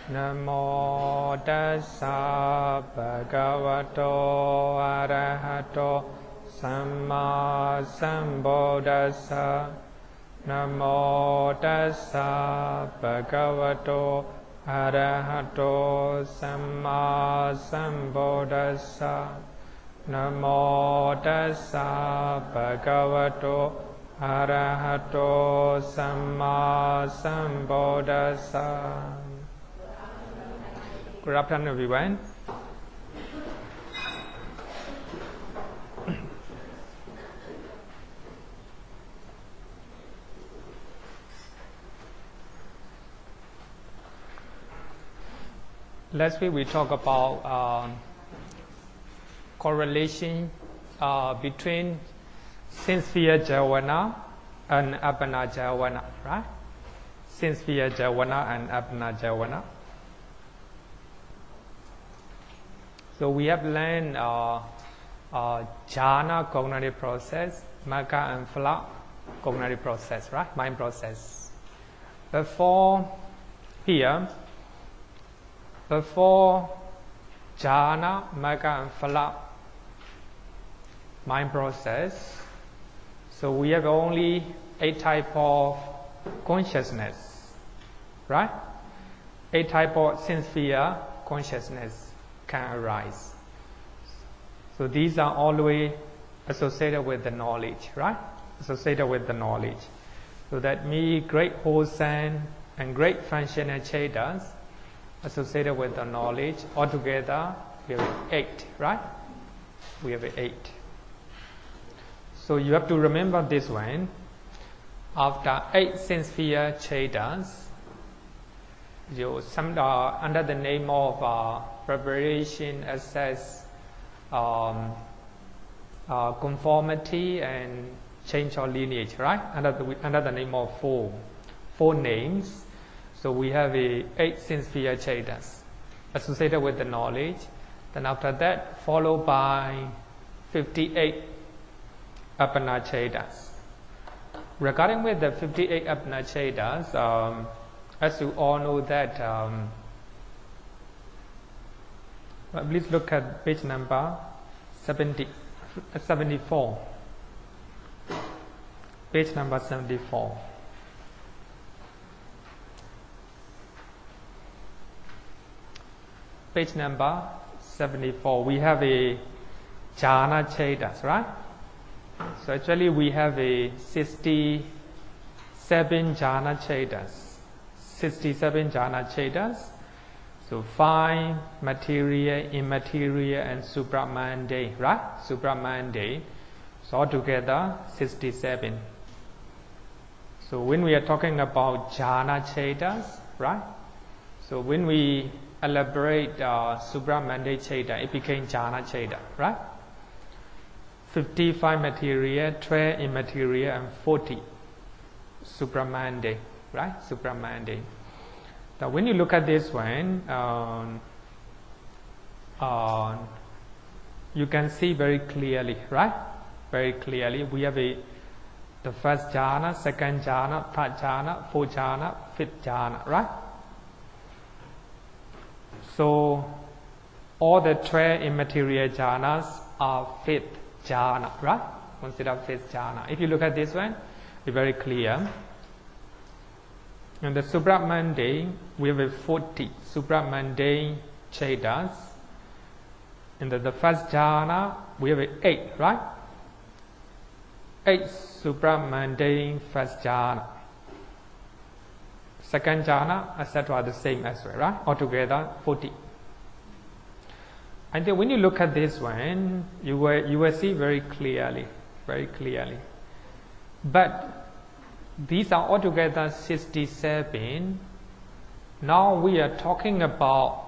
Namo tassa bhagavato arahato samma sambuddhassa. Namo tassa bhagavato arahato samma sambuddhassa. Namo tassa bhagavato arahato samma sambuddhassa. Good afternoon, everyone. Last week we talked about correlation between sincere jhana and apana jhana, right? Sincere jhana and apana jhana. So we have learned jhana cognitive process, magga and phala cognitive process, right? Mind process. Before jhana, magga and phala mind process, so we have only 8 types of consciousness, right? 8 types of sincere consciousness can arise. So these are always associated with the knowledge, right? Associated with the knowledge. So that means great wholesome and great functional chetas associated with the knowledge. Altogether, we have 8, right? We have 8. So you have to remember this one. After 8 sincere chetas, under the name of preparation, access, conformity, and change of lineage, right? Under the name of 4 names. So we have 8 sincere chetas associated with the knowledge. Then after that, followed by 58 apana chetas. Regarding with the 58 apana chetas, as you all know that, please look at page number 74. Page number 74. Page number 74. We have a jhana chetas, right? So actually we have a 67 jhana chetas. 67 jhana chetas. So 5 material, immaterial, and supramundane, right? Supramundane. So altogether 67. So when we are talking about jhana chetas, right? So when we elaborate supramundane cheta, it became jhana cheta, right? 55 material, 12 immaterial, and 40 supramundane, right? Supramundane. Now when you look at this one, you can see very clearly, right? Very clearly. We have the first jhana, second jhana, third jhana, fourth jhana, fifth jhana, right? So all the 12 immaterial jhanas are fifth jhana, right? Consider fifth jhana. If you look at this one, it's very clear. In the supramundane, we have 40 supramundane chetas. In the first jhana, we have 8, right? 8 supramundane first jhana. Second jhana, etc. the same as well, right? Altogether 40. And then when you look at this one, you will see very clearly. But these are altogether 67. Now we are talking about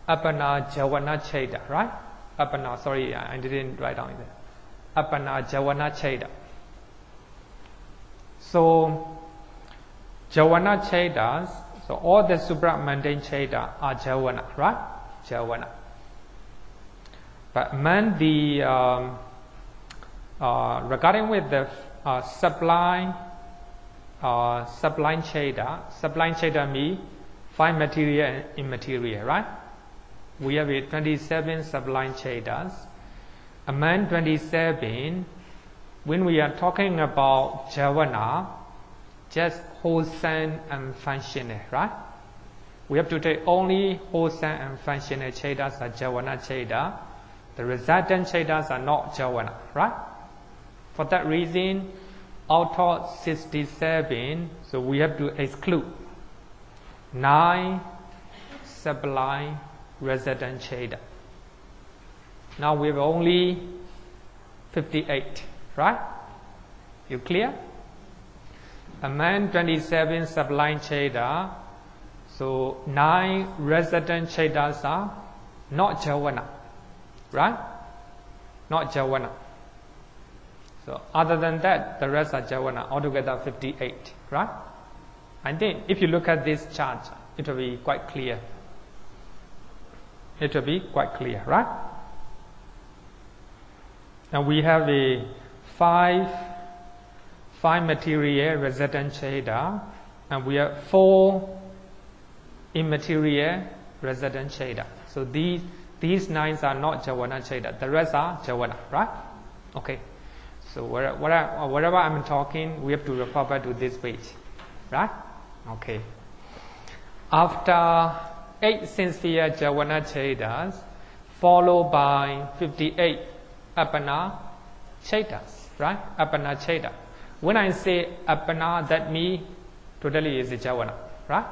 apana jhana cheta, right? Apana, sorry, I didn't write down there. Apana jhana cheta. So jhana chetas, so all the supramundane cheta are jhana, right? Jhana. But regarding with the sublime cheta means 5 material and immaterial, right? We have 27 sublime chetas. Among 27, when we are talking about jhana, just wholesome and functional, right? We have to take only wholesome and functional chetas as jhana cheta. The resultant chetas are not jhana, right? For that reason, out of 67, so we have to exclude 9 sublime resident cheta. Now we have only 58, right? You clear? Among 27 sublime cheta, so 9 resident chetas are not jhana, right? Not jhana. So other than that, the rest are jhana, altogether 58, right? I think if you look at this chart, it will be quite clear. It will be quite clear, right? Now we have a 5 material resident cheta, and we have 4 immaterial resident cheta. So these 9 are not jhana cheta. The rest are jhana, right? Okay. So whatever I'm talking, we have to refer back to this page, right? Okay. After 8 sincere jhana chetas, followed by 58 apana chetas, right? Apana cheta. When I say apana, that means totally is jhana, right?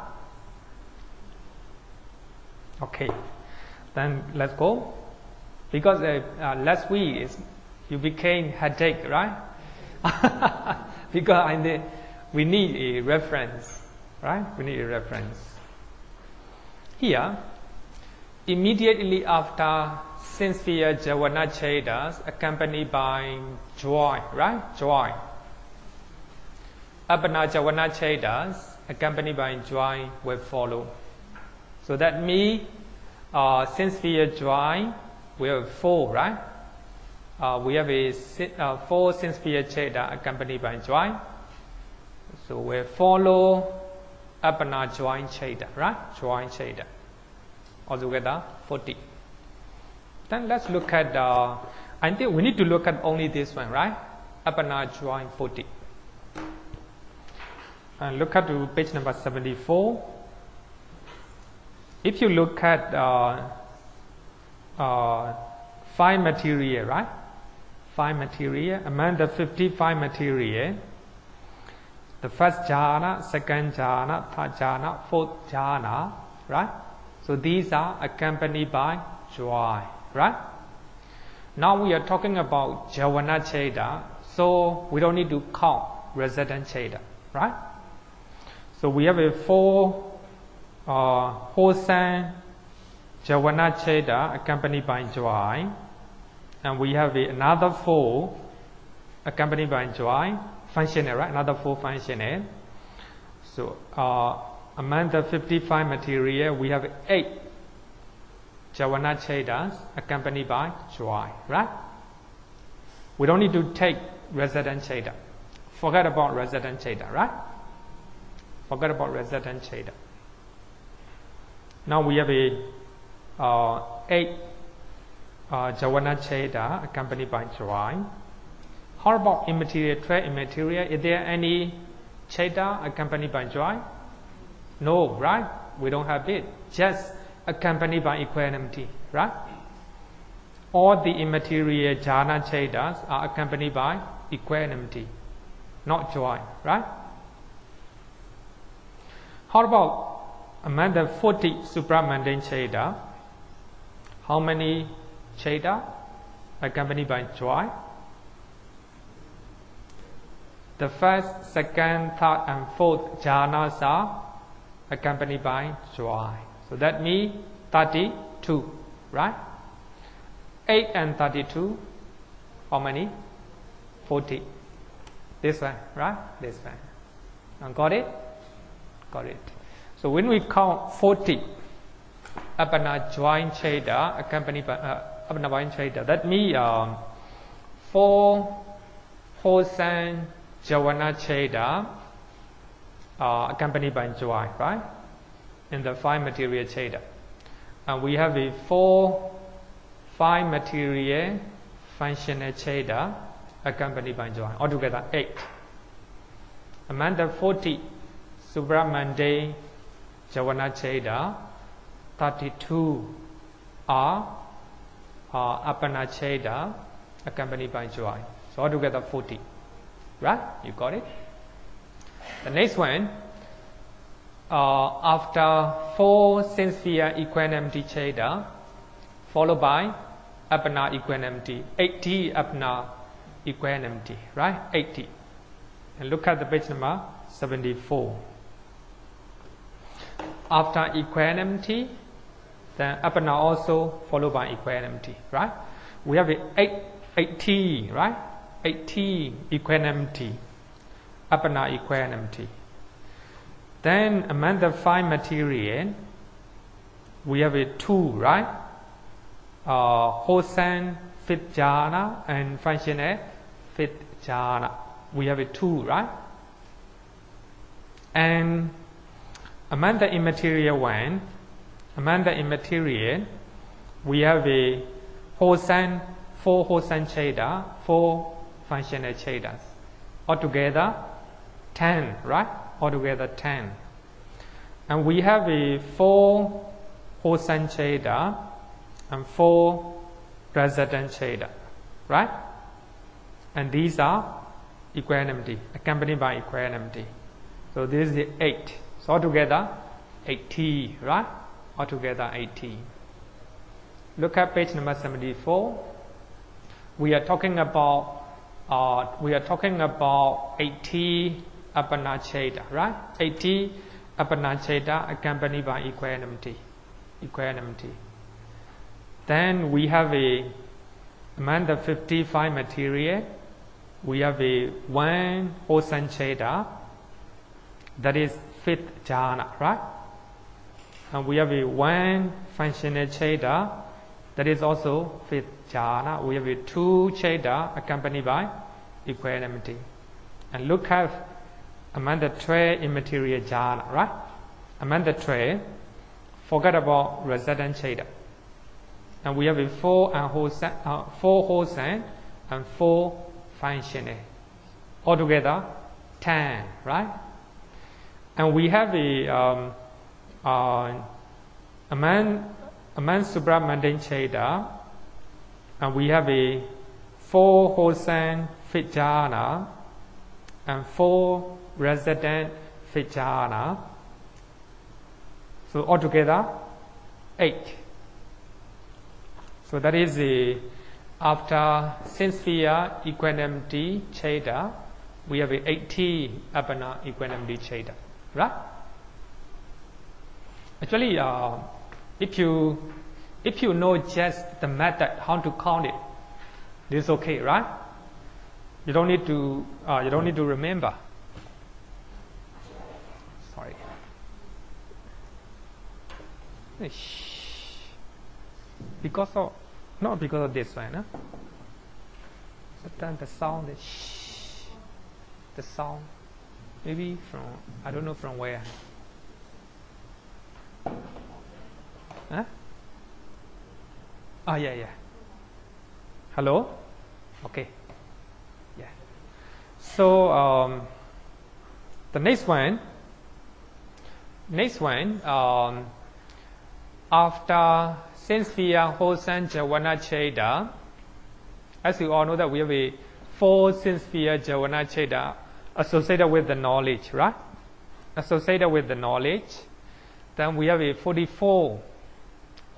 Okay. Then let's go. Because last week you became headache, right? Because we need a reference, right? We need a reference. Here, immediately after sincere jhana chetas, accompanied by joy, right? Joy. Apana jhana chetas, accompanied by joy, will follow. So that means sincere joy will fall, right? We have a 4 sincere cheta accompanied by joy. So we follow apana joy cheta, right? Joy cheta. Altogether 40. Then let's look at, I think we need to look at only this one, right? Apana joy 40. And look at to page number 74. If you look at 5 material, right? 5 material, among the 55 material, the first jhana, second jhana, third jhana, fourth jhana, right? So these are accompanied by joy, right? Now we are talking about jhana cheta, so we don't need to count resident cheta, right? So we have a 4 wholesome jhana cheta accompanied by joy, and we have another 4 accompanied by joy, functional, right? Another 4 functional. So among the 55 material, we have 8 jhana chetas accompanied by joy, right? We don't need to take resident cheta. Forget about resident cheta, right? Forget about resident cheta. Now we have a 8 jhana cheta accompanied by joy. How about immaterial, 12 immaterial? Is there any cheta accompanied by joy? No, right? We don't have it. Just accompanied by equanimity, right? All the immaterial jhana chetas are accompanied by equanimity, not joy, right? How about among the 40 supramundane cheta? How many cheta accompanied by joy? The first, second, third, and fourth jhanas are accompanied by joy. So that means 32, right? 8 and 32, how many? 40. This one, right? This one. Got it? Got it. So when we count 40 apana joy cheta accompanied by apana joy cheta, that means 4 wholesome jhana cheta accompanied by joy, right? in the 5 material cheda. And we have a 5 material functional cheda accompanied by joy. Altogether 8. Among the 40 supramundane javana cheda, 32 are apana cheda accompanied by joy. So altogether 40. Right? You got it? The next one, after 4 sense sphere equanimity cheda, followed by apana equanimity, 80 apana equanimity, right? 80. And look at the page number 74. After equanimity, then apana also followed by equanimity, right? We have 80, right? 80 equanimity, apana equanimity. Then among the 5 material, we have 2, right? Wholesome fit jhana and functional fit jhana. We have 2, right? And among the immaterial one, we have a wholesome, 4 wholesome cheda, 4 functional chedas. Altogether 10, right? Altogether 10. And we have a 4 wholesome cheda and 4 resident cheda, right? And these are equanimity, accompanied by equanimity. So this is the 8. So altogether 80, right? Altogether 80. Look at page number 74. We are talking about 80 apana cheda, right? 80 apana cheda accompanied by equanimity. Then we have among the 55 material, we have 1 wholesome cheda, that is 5th jhana, right? And we have 1 functional cheda, that is also 5th jhana. We have 2 cheda accompanied by equanimity. And look at among the 12 immaterial jhana, right? Among the 12, forget about resident cheda. And we have 4 wholesome and 4 functional. Altogether 10, right? And we have among supramundane cheda, and we have 4 wholesome fit jhana and 4 resident fit jhana. So altogether 8. So that is after sense sphere equanimity cheda, we have 80 apana equanimity cheda, right? Actually, if you know just the method how to count it, this is okay, right? You don't need to remember. Sorry. Not because of this one, huh? Sometimes the sound, maybe from, I don't know from where. Huh? Oh, yeah. Hello? Okay. Yeah. So, the next one, after sense sphere wholesome javana cheda, as you all know that we have 4 sense sphere javana cheda associated with the knowledge, right? Associated with the knowledge. Then we have 44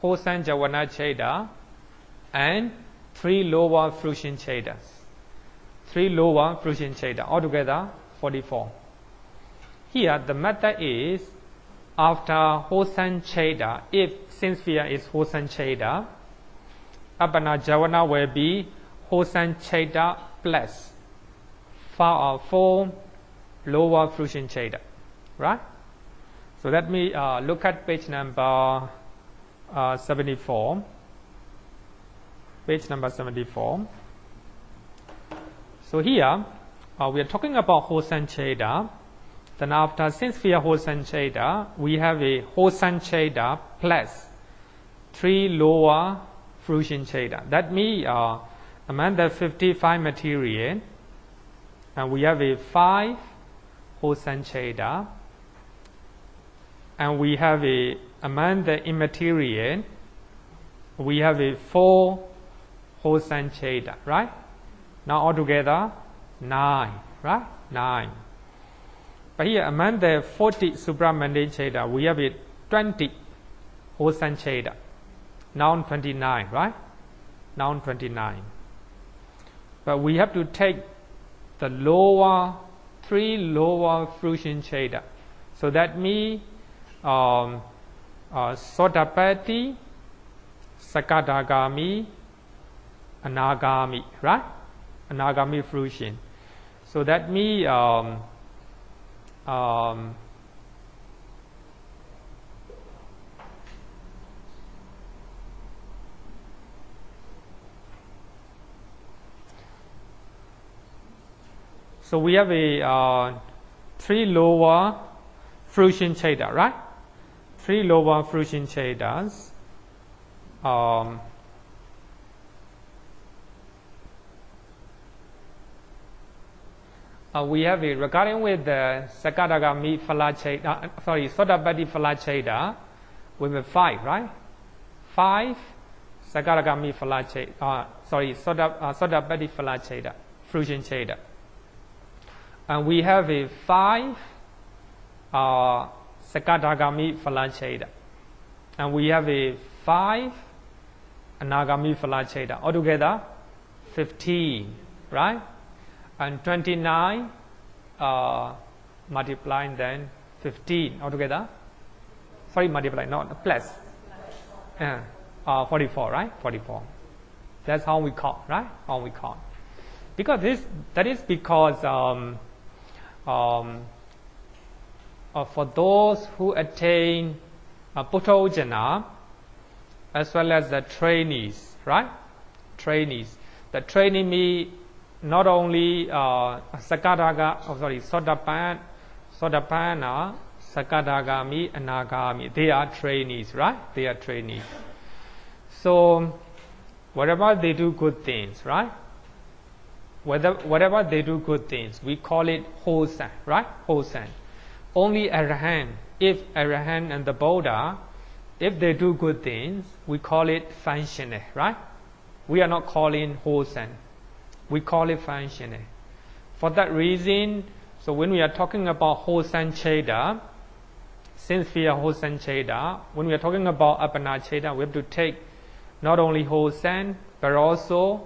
wholesome javana cheda and 3 lower fruition chedas. 3 lower fruition cheda, altogether 44. Here the method is, after wholesome cheda, if sense sphere is wholesome cheda, apana javana will be wholesome cheda plus 4 lower fruition cheda, right? So let me look at page number 74. Page number 74. So here we are talking about wholesome cheda, Then after sin-sphere wholesome Cheda, we have a wholesome Cheda plus 3 lower fruition Cheda. That means among the 55 material, and we have a 5 wholesome Cheda, and we have a among the immaterial, we have a 4 wholesome Cheda, right? Now altogether 9, right? 9. But here among the 40 supramundane Cheda, we have a 20 wholesome Cheda. Now 29, right? Now 29. But we have to take the lower 3 lower fruition Cheda. So that means Sotapatti, Sakadagami, Anagami, right? Anagami fruition. So that means so we have a 3 lower fruition Cheda, right? 3 lower fruition Chedas. We have a regarding with the Sakadagami Phala Cheda, Sotapatti Phala Cheda, we have 5, right? 5 Sakadagami Phala Cheda, Sotapatti Phala Cheda, fruition Cheda. And we have a 5 Sakadagami Phala Cheda. And we have a 5 Anagami Phala Cheda. Altogether 15, right? And 29 multiplying then 15 altogether. Sorry, multiply, not plus. 44, right? 44. That's how we count, right? How we count. Because that is because for those who attain Puthojana, as well as the trainees, right? Trainees. The trainee means not only Sotapana, Sakadagami, Anagami. They are trainees, right? They are trainees. So whatever they do good things, right? Whatever they do good things, we call it wholesome, right? Wholesome. Only Arahant, if Arahant and the Buddha, if they do good things, we call it functional, right? We are not calling wholesome. We call it functional. For that reason, so when we are talking about wholesome Cheda, since we are wholesome Cheda, when we are talking about Apana Cheda, we have to take not only wholesome, but also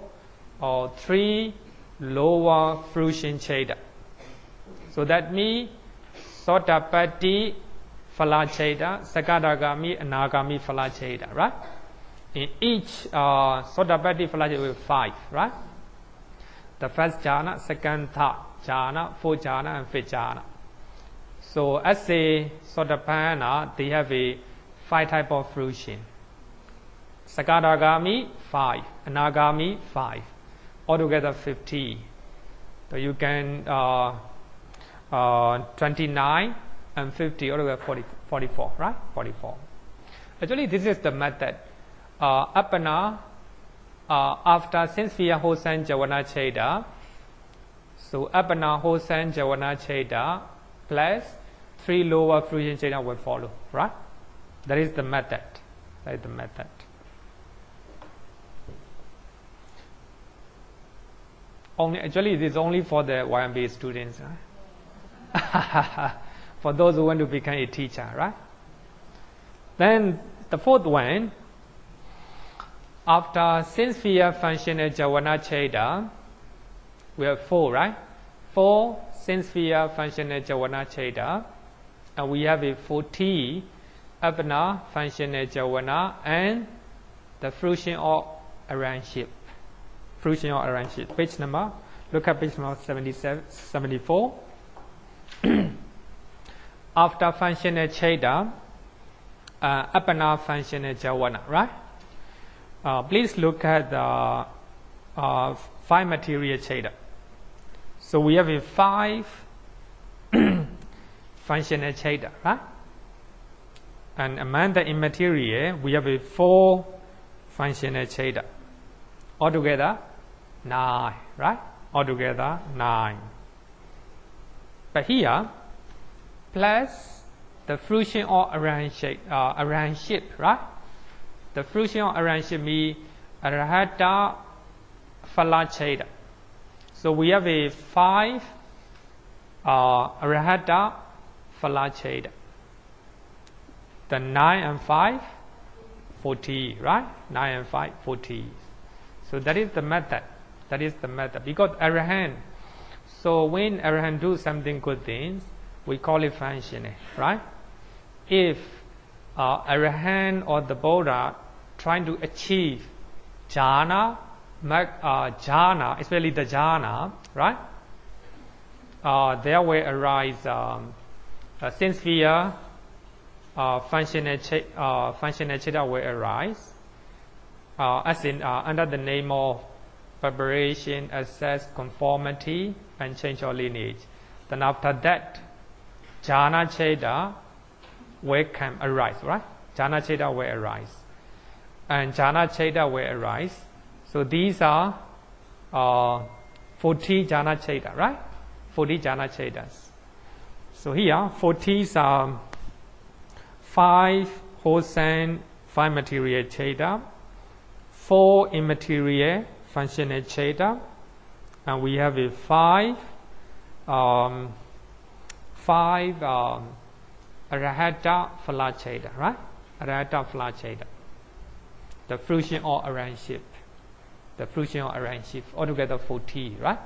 3 lower fruition Cheda. So that means Sotapatti Phala Cheda, Sakadagami, Anagami Phala Cheda, right? In each Sotapatti Phala Cheda we have 5, right? The first jhana, second, third jhana, fourth jhana, and fifth jhana. So as a Sotapanna, they have a 5 type of fruition. Sakadagami 5, Anagami 5, altogether 50. So you can 29 and 50, altogether 44, right? 44. Actually, this is the method. Apana, after since we are wholesome Javana Cheda, so Apana wholesome Javana Cheda plus 3 lower fruition Cheda will follow, right? That is the method. That is the method. Actually, it is only for the YMBA students, right? For those who want to become a teacher, right? Then the fourth one, after since we have functional Javana Cheda, we have 4, right? 4 since we have functional Javana Cheda, and we have a 40 Apana functional Javana and the fruition of arrangeship. Fruition of arrangeship. Page number, look at page number 74. After functional Cheda, Apana functional Javana, right? Please look at the 5 material Cheda. So we have a 5 functional cheda, right? And among the immaterial, we have a 4 functional cheda. Altogether, 9, right? Altogether, 9. But here, plus the fruition or arrangeship, right? The fruition or arrangeship means arahata phala cheda. So we have a 5 arahata phala cheda. The 9 and 5, 40, right? 9 and 5, 40. So that is the method. That is the method. Because arahant. So when arahant do something good things, we call it functional, right? If arahant or the Buddha trying to achieve jhana, jhana, especially the jhana, right? There will arise sense sphere, functional cheda will arise, as in under the name of preparation, access, conformity, and change of lineage. Then after that, jhana cheda will arise, right? Jhana cheda will arise, and jhana cheda will arise. So these are 40 jhana cheda, right? 40 jhana chedas. So here, 40s are 5 wholesome, 5 material cheda, 4 immaterial functional cheda, and we have a 5 arahata phala cheda, right? Arahata phala cheda. The fruition or arrangeship. The fruition or arrangeship. Altogether 40, right?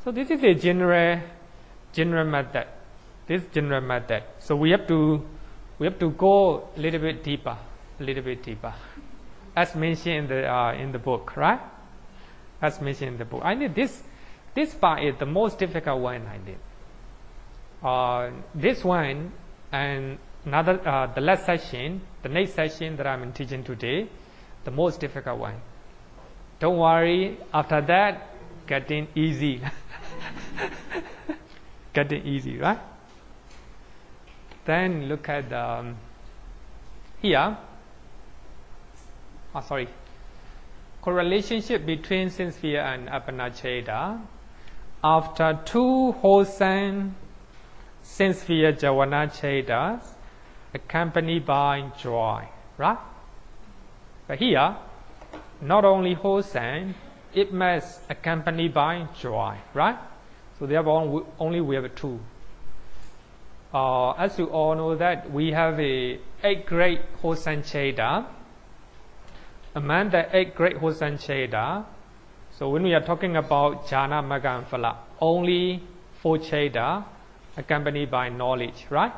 So this is a general method. This general method. So we have to go a little bit deeper, as mentioned in the book, right? As mentioned in the book. I think this part is the most difficult one I did. This one and another the last session, the next session that I'm teaching today, the most difficult one. Don't worry. After that, getting easy. Getting easy, right? Then look at here. Correlationship between sense sphere and apana cheda. After 2 wholesome sense sphere javana chedas, accompanied by joy, right? But here, not only wholesome, it must accompany by joy, right? So therefore, only we have 2. As you all know that we have a 8 great wholesome cheda. Among the 8 great wholesome cheda, so when we are talking about jhana, magga, and phala, only 4 cheda accompanied by knowledge, right?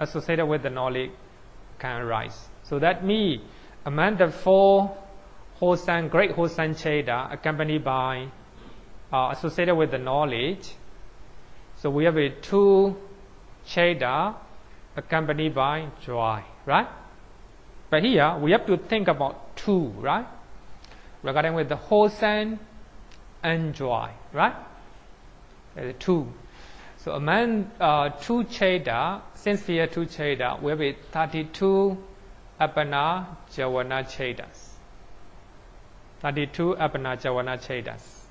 Associated with the knowledge can arise. So that means among the 4 wholesome, great wholesome cheda accompanied by associated with the knowledge, so we have a 2 cheda accompanied by joy, right? But here we have to think about 2, right? Regarding with the wholesome and joy, right? 2. So among 2 cheda, sense sphere 2 cheda, we have a 32 apana javana chedas. 32 apana javana chedas.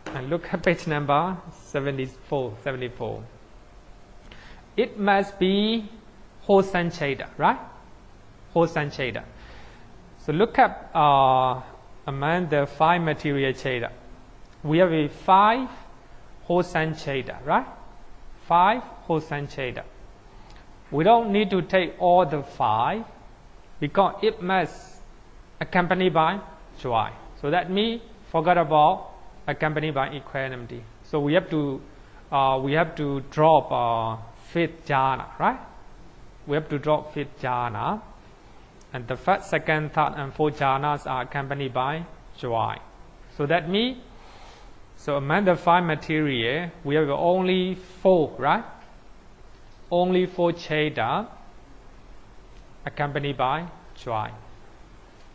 And look at page number 74. It must be wholesome cheda, right? Wholesome cheda. So look at among the 5 material cheda. We have a 5 wholesome cheda, right? 5 wholesome cheda. We don't need to take all the 5 because it must accompany by joy. So that means forget about accompanied by equanimity. So we have to drop 5th jhana, right? We have to drop 5th jhana, and the 1st, 2nd, 3rd, and 4th jhanas are accompanied by joy. So that means, so among the 5 material, we have only 4, right? Only 4 cheda accompanied by joy.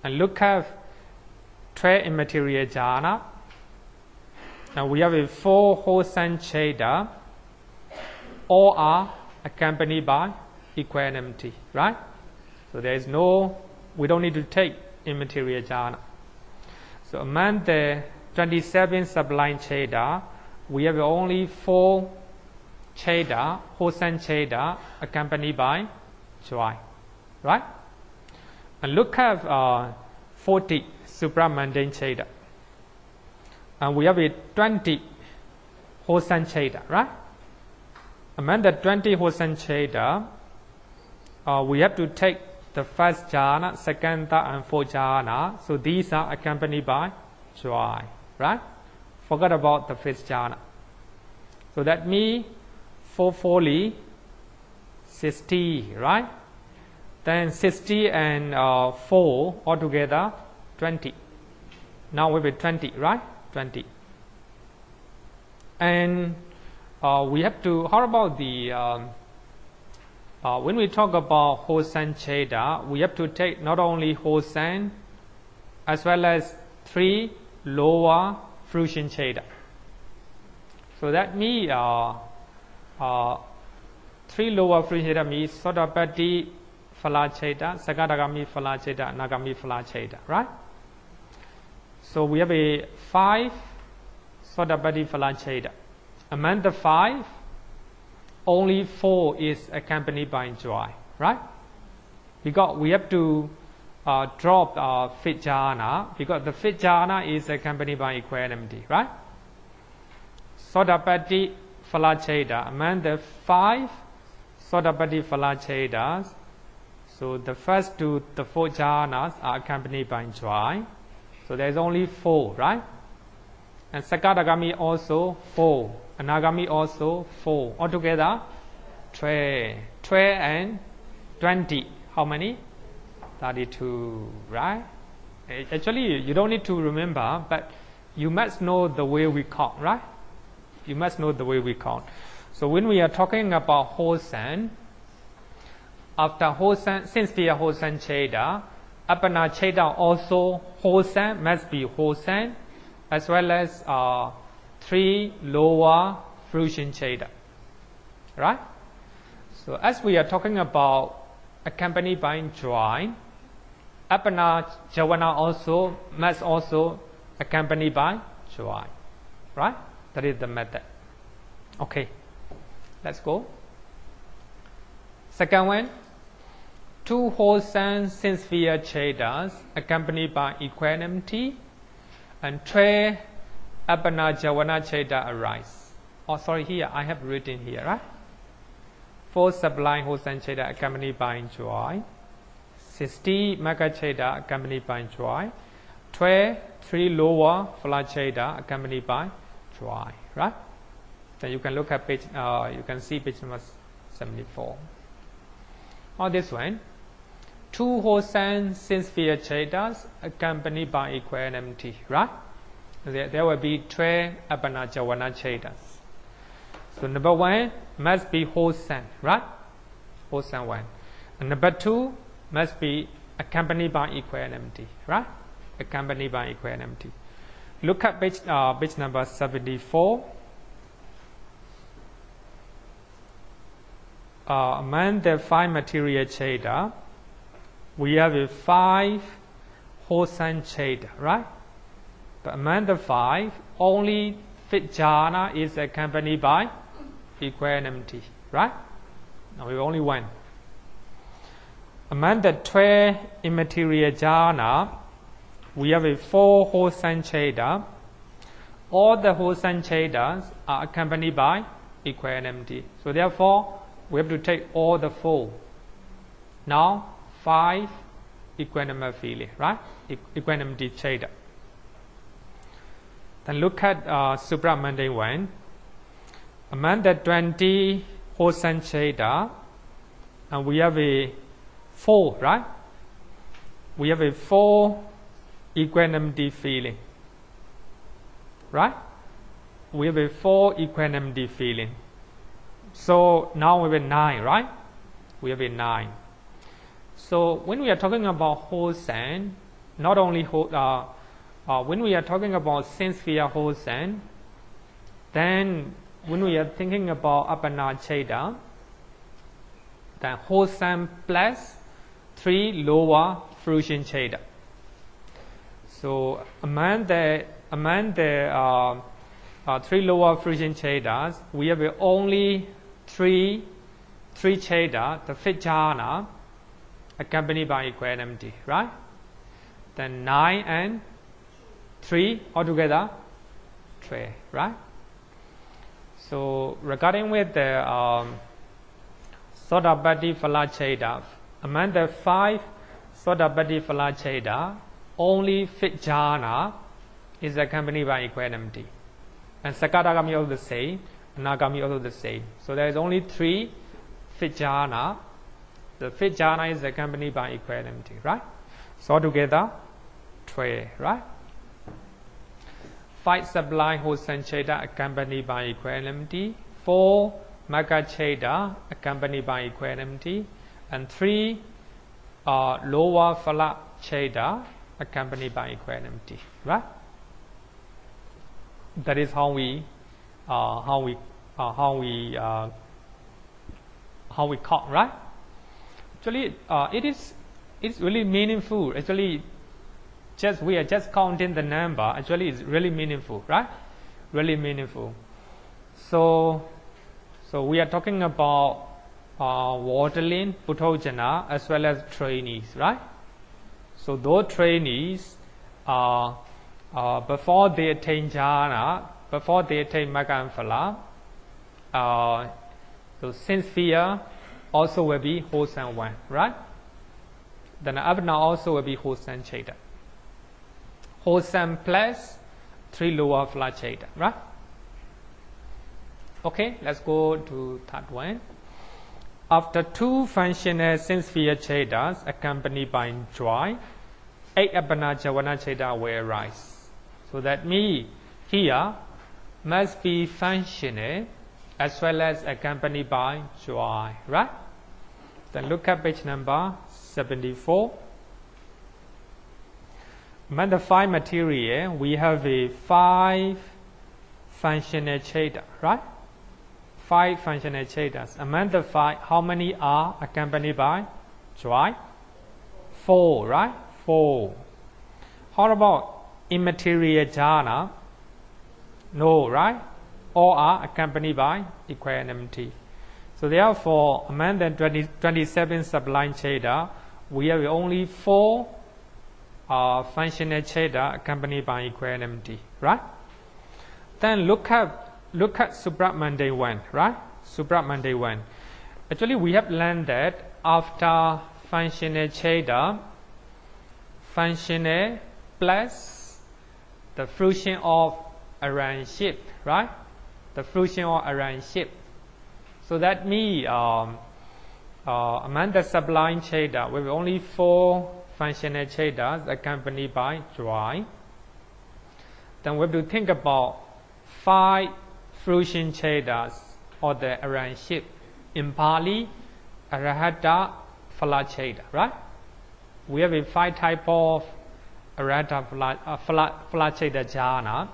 And look at 12 immaterial jhana. Now we have a 4 wholesome cheda. All are accompanied by equanimity, right? So there is no, we don't need to take immaterial jhana. So among the 27 sublime cheda, we have only 4 cheda, wholesome cheda, accompanied by joy, right? And look at 40 supramundane cheda. And we have 20 wholesome cheda, right? Among the 20 wholesome cheda, we have to take the first jhana, second, third, and fourth jhana. So these are accompanied by joy, right? Forget about the fifth jhana. So that means 4 60, right? Then 60 and 4 altogether 20. Now we have 20, right? 20. And we have to, how about the, when we talk about wholesome cheda, we have to take not only wholesome as well as 3 lower fruition cheda. So that means 3 lower fruition cheda means Sodapatti Phala cheda, Sakadagami Phala cheda, Nagami Phala cheda, right? So we have a 5 Sodapatti Phala cheda. Among the 5, only 4 is accompanied by joy, right? Because we have to drop fifth jhana, because the fifth jhana is accompanied by equanimity, right? Sodapatti Phala cheda, among the 5 Sodapatti Phala chedas, so the first to the 4 jhanas are accompanied by joy. So there is only 4, right? And Sakadagami also 4. Anagami also 4. Altogether 12. 12 and 20. How many? 32, right? Actually, you don't need to remember, but you must know the way we count, right? You must know the way we count. So when we are talking about wholesome, after wholesome, since we are wholesome cheda, Apana cheda also wholesome, must be wholesome, as well as 3 lower fruition cheda, right? So as we are talking about accompanied by joy, Apana javana also must also accompanied by joy, right? That is the method. Okay, let's go. Second one, 2 wholesome sincere chedas accompanied by equanimity, and 12 Apana javana cheda arise. Oh, sorry, here I have written here, right? 4 sublime wholesome cheda accompanied by joy, 60 Magga cheda accompanied by joy, 12 3 lower Phala cheda accompanied by joy, right? Then you can look at page, you can see page number 74. Or this one, 2 wholesome sincere chedas accompanied by equanimity, right? There will be 12 Apana javana chedas. So number 1 must be wholesome, right? Wholesome 1. And number 2 must be accompanied by equanimity, right? Accompanied by equanimity. Look at page number 74. Among the 5 material cheda, we have 5 wholesome cheda, right? But among the 5, only fifth jhana is accompanied by equanimity, right? Now we have only 1. Among the 12 immaterial jhana, we have 4 wholesome cheda. All the wholesome chedas are accompanied by equanimity. So therefore, we have to take all the 4. Now 5 equanimous feeling, right? Equanimity cheda. Then look at supramundane 1. Among the 20 wholesome cheda, and we have a 4, right? We have a 4 equanimity feeling, right? We have a 4 equanimity feeling. So now we have a 9, right? We have a 9. So when we are talking about wholesome, not only when we are talking about sincere wholesome, then when we are thinking about Apana cheda, then wholesome plus 3 lower fruition cheda. So among the 3 lower fruition chedas, we have only 3 cheda, the fifth jhana, accompanied by equanimity, right? Then 9 and 3 altogether 12, right? So regarding with the Sodapatti Phala Cheda, among the 5 Sodapatti Phala Cheda, only fifth jhana is accompanied by equanimity. And Sakadagami also the same, Anagami also the same. So there is only 3 fifth jhana. The fifth jhana is accompanied by equanimity, right? So altogether 12, right? 5 sublime wholesome cheda accompanied by equanimity, 4 magga cheda accompanied by equanimity, and 3 lower phala cheda accompanied by equanimity, right? That is how we count, right? Actually, it's really meaningful. Actually, we are just counting the number. Actually, it's really meaningful, right? Really meaningful. So we are talking about worldling, Puthojana, as well as trainees, right? So those trainees, before they attain jhana, before they attain magga and phala, so sense sphere also will be wholesome one, right? Then Abhidhamma also will be wholesome cheda. Wholesome plus 3 lower phala cheda, right? Okay, let's go to third one. After 2 functional sense sphere chedas accompanied by joy, 8 Appana Javana cheda will arise. So that means here must be functional as well as accompanied by joy, right? Then look at page number 74. Among the 5 material, we have a 5 functional cheda, right? 5 functional chedas. Among the 5, how many are accompanied by joy? 4, right? 4. How about immaterial jhana? No, right? All are accompanied by equanimity. So therefore, among the 27 sublime cheda, we have only 4 functional cheda accompanied by equanimity, right? Then look at supramundane one, right? Supramundane one. Actually, we have learned that after functional cheda, functional plus the fruition of arrangeship, right? The fruition of arrangeship. So that means among the sublime cheda, we have only 4 functional chedas accompanied by joy. Then we have to think about 5 fruition chedas or the arrangeship. In Pali, Arahata Phala cheda, right? We have a 5 type of Arahata Phala cheda jhana.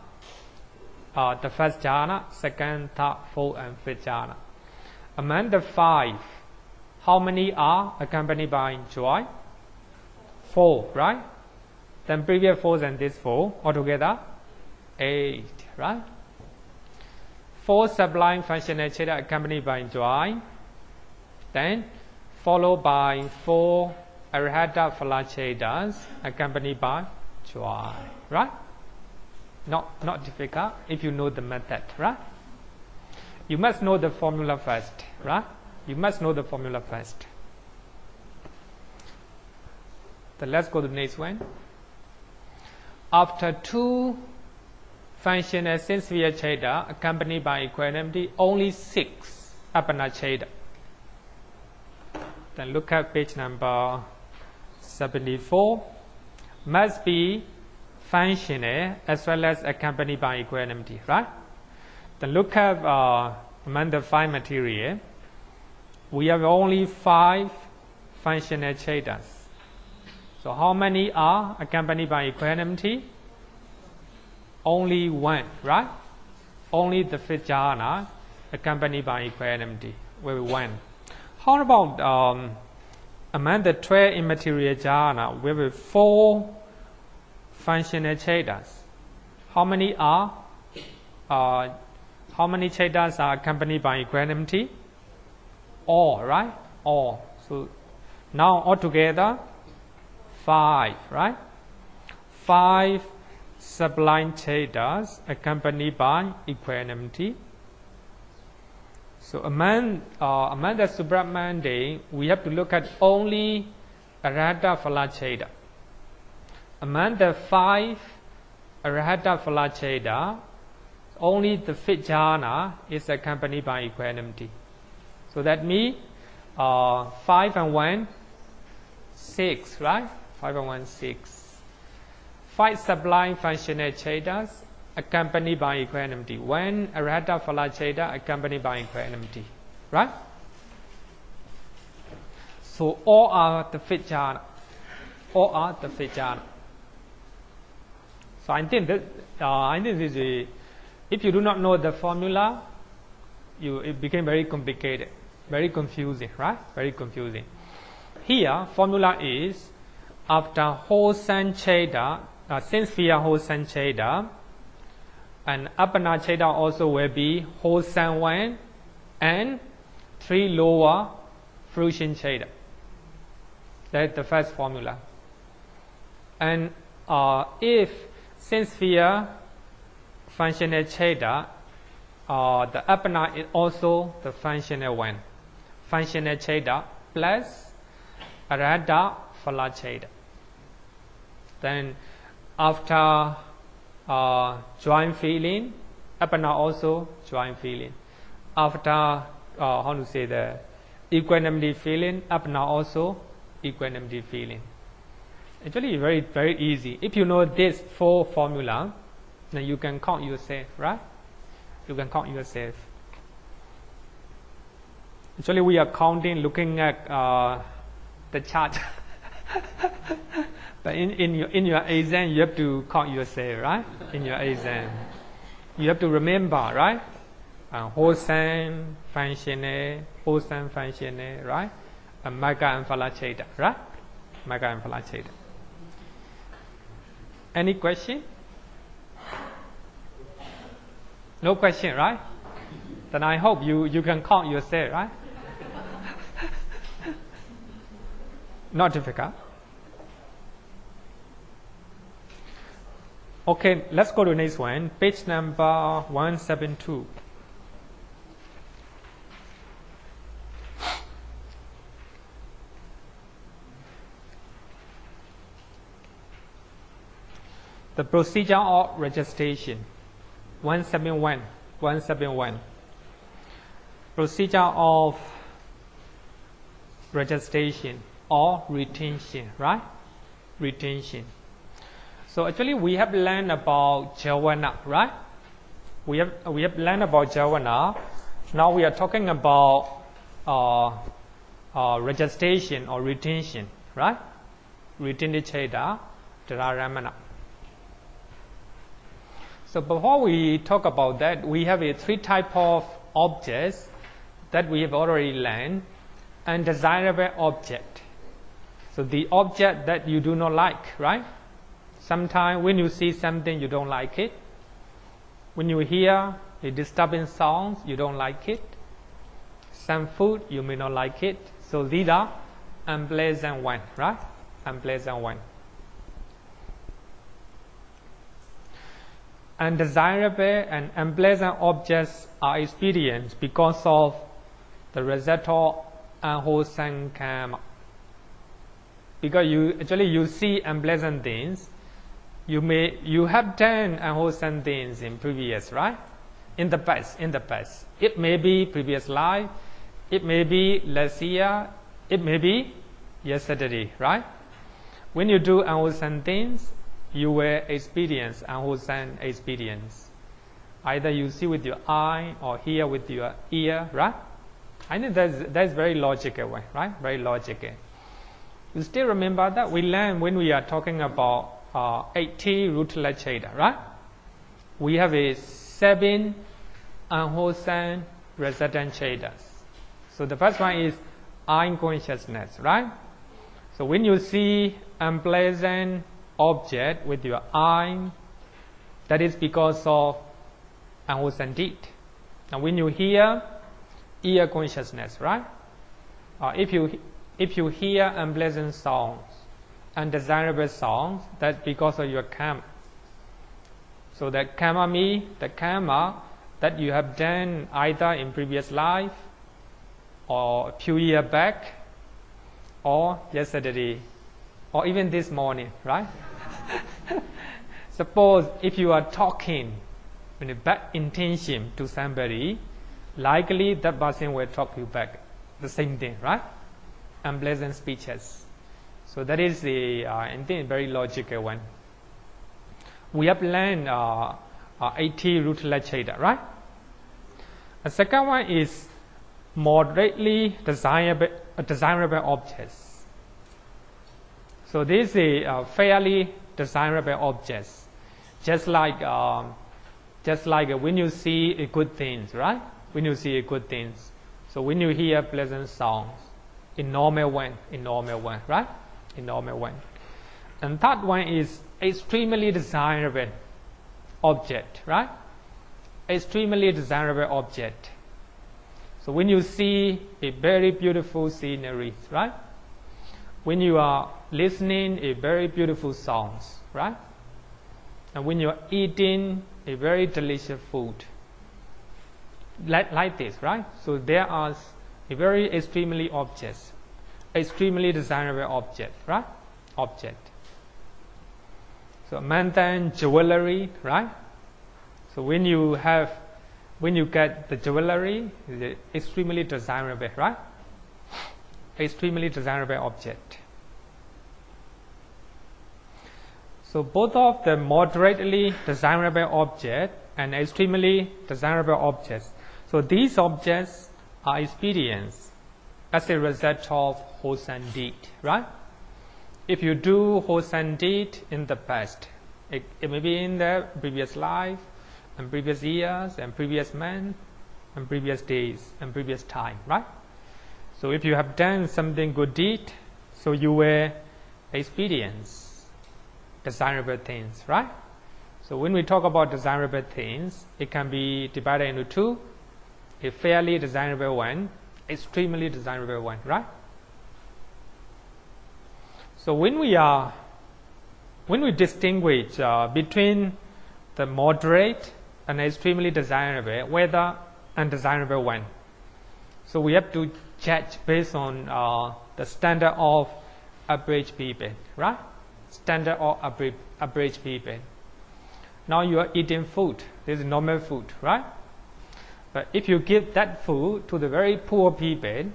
The first jhana, second, third, fourth, and fifth jhana. Among the 5, how many are accompanied by joy? 4, right? Then previous 4 and this 4, altogether 8, right? 4 sublime functional cheda accompanied by joy, then followed by 4 arahata phala chedas accompanied by joy, right? Not difficult if you know the method, right? You must know the formula first, right? You must know the formula first. Then let's go to the next one. After 2 functional sense sphere cheda accompanied by equanimity, only 6 Appana cheda. Then look at page number 74. Must be functional as well as accompanied by equanimity, right? Then look at among the 5 material, we have only 5 functional chedas. So how many are accompanied by equanimity? Only 1, right? Only the fifth jhana accompanied by equanimity will be 1. How about among the 12 immaterial jhana, we have 4 functional chetas. How many chetas are accompanied by equanimity? All, right? All. So now altogether 5, right? 5 sublime chetas accompanied by equanimity. So among the Subramande, we have to look at only Arahata Phala Cheta. Among the 5 Arahata Phala Cheta, only the 5th jhana is accompanied by equanimity. So that means 5 and 1, 6, right? 5 and 1, 6. 5 sublime functional chetas accompanied by equanimity. 1 Arahata Phala Cheta accompanied by equanimity. Right? So all are the 5th jhana. All are the 5th jhana. So I think that this is, if you do not know the formula, it became very complicated, very confusing, right? Very confusing. Here, formula is after wholesome cheta, sense sphere wholesome cheta, and Apana cheta also will be wholesome 1 and 3 lower fruition cheta. That's the first formula. And if sense sphere functional cheta, the Apana is also the functional 1. Functional cheta plus Arahata Phala Cheta. Then after joint feeling, Apana also joint feeling. After the equanimity feeling, Apana also equanimity feeling. Actually very, very easy. If you know this 4 formula, then you can count yourself, right? You can count yourself. Actually we are counting, looking at the chart. But in your exam, you have to count yourself, right? In your exam, you have to remember, right? Wholesome, functional, right? And Magga and Phala Cheta, right? Magga and Phala Cheta. Any question? No question, right? Then I hope you can count yourself, right? Not difficult. Okay, let's go to the next one. Page number 172. The procedure of registration. 171. Procedure of registration or retention, right? Retention. So actually we have learned about Javana, right? We have learned about Javana. Now we are talking about registration or retention, right? Retention cheta, Dhararamana. So before we talk about that, we have 3 types of objects that we have already learned. Undesirable object. So the object that you do not like, right? Sometimes when you see something, you don't like it. When you hear a disturbing sound, you don't like it. Some food, you may not like it. So these are unpleasant one, right? Unpleasant one. Undesirable and unpleasant objects are experienced because of the result of unwholesome karma. Because you see unpleasant things, you have done unwholesome things in previous, right? In the past. It may be previous life, it may be last year, it may be yesterday, right? When you do unwholesome things, you will experience unwholesome experience. Either you see with your eye or hear with your ear, right? I think that's very logical way, right? Very logical. You still remember that we learned when we are talking about 80 rootless cheta, right? We have 7 unwholesome resident chetas. So the first one is eye consciousness, right? So when you see unpleasant object with your eye, that is because of unwholesome deed. And when you hear, ear consciousness, right? If you hear unpleasant sounds, undesirable sounds, that's because of your karma. So that karma means the karma that you have done either in previous life, or a few years back, or yesterday, or even this morning, right? Suppose if you are talking with a bad intention to somebody, likely that person will talk you back the same thing, right? Unpleasant speeches. So that is the, I think, very logical one. We have learned 80 ruthless cheda, right? The second one is moderately desirable objects. So this is fairly desirable objects, just like when you see good things, right? When you see good things. So when you hear pleasant sounds, in normal one, right? In normal one. And third one is extremely desirable object, right? Extremely desirable object. So when you see a very beautiful scenery, right? When you are listening a very beautiful songs, right? And when you are eating a very delicious food, like this, right? So there are a very extremely desirable object, right? Object. So maintain jewelry, right? So when you get the jewelry, it's extremely desirable, right? Extremely desirable object. So both of the moderately desirable object and extremely desirable objects. So these objects are experienced as a result of wholesome deed, right? If you do wholesome deed in the past, it may be in the previous life, and previous years, and previous months, and previous days, and previous time, right? So if you have done something good deed, so you will experience desirable things, right? So when we talk about desirable things, it can be divided into two: a fairly desirable one, extremely desirable one, right? So when we distinguish between the moderate and extremely desirable, whether undesirable one, so we have to judge based on the standard of average people, right? Standard of average people. Now you are eating food. This is normal food, right? But if you give that food to the very poor people,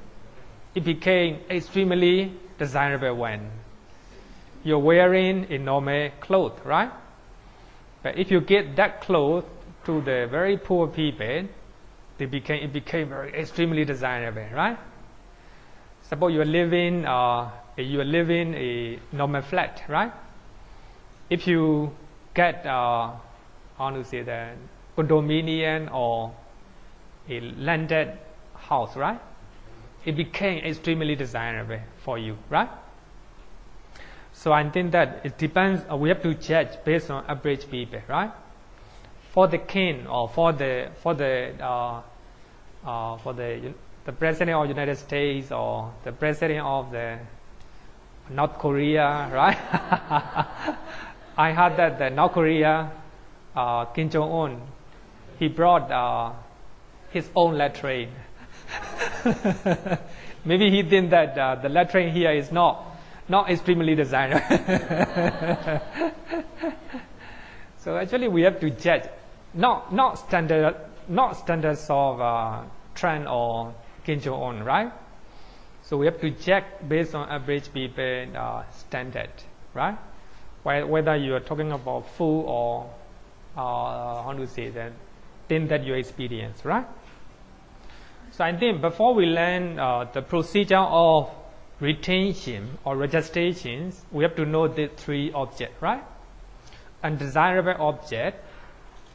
it became extremely desirable one. You're wearing a normal clothes, right? But if you give that clothes to the very poor people, it became very extremely desirable, right? Suppose you are living a normal flat, right? If you get how to say that, condominium or a landed house, right? It became extremely desirable for you, right? So I think that it depends. We have to judge based on average people, right? For the king or for the president of the United States or the president of the North Korea, right? I heard that the North Korea, Kim Jong-un, he brought his own latrine. Maybe he think that the latrine here is not extremely desirable. So actually, we have to judge not standards of Trump or Kim Jong-un, right? So we have to check based on average people standard, right? Whether you are talking about food or how to say that, thing that you experience, right? So I think before we learn the procedure of retention or registrations, we have to know the three objects, right? Undesirable object,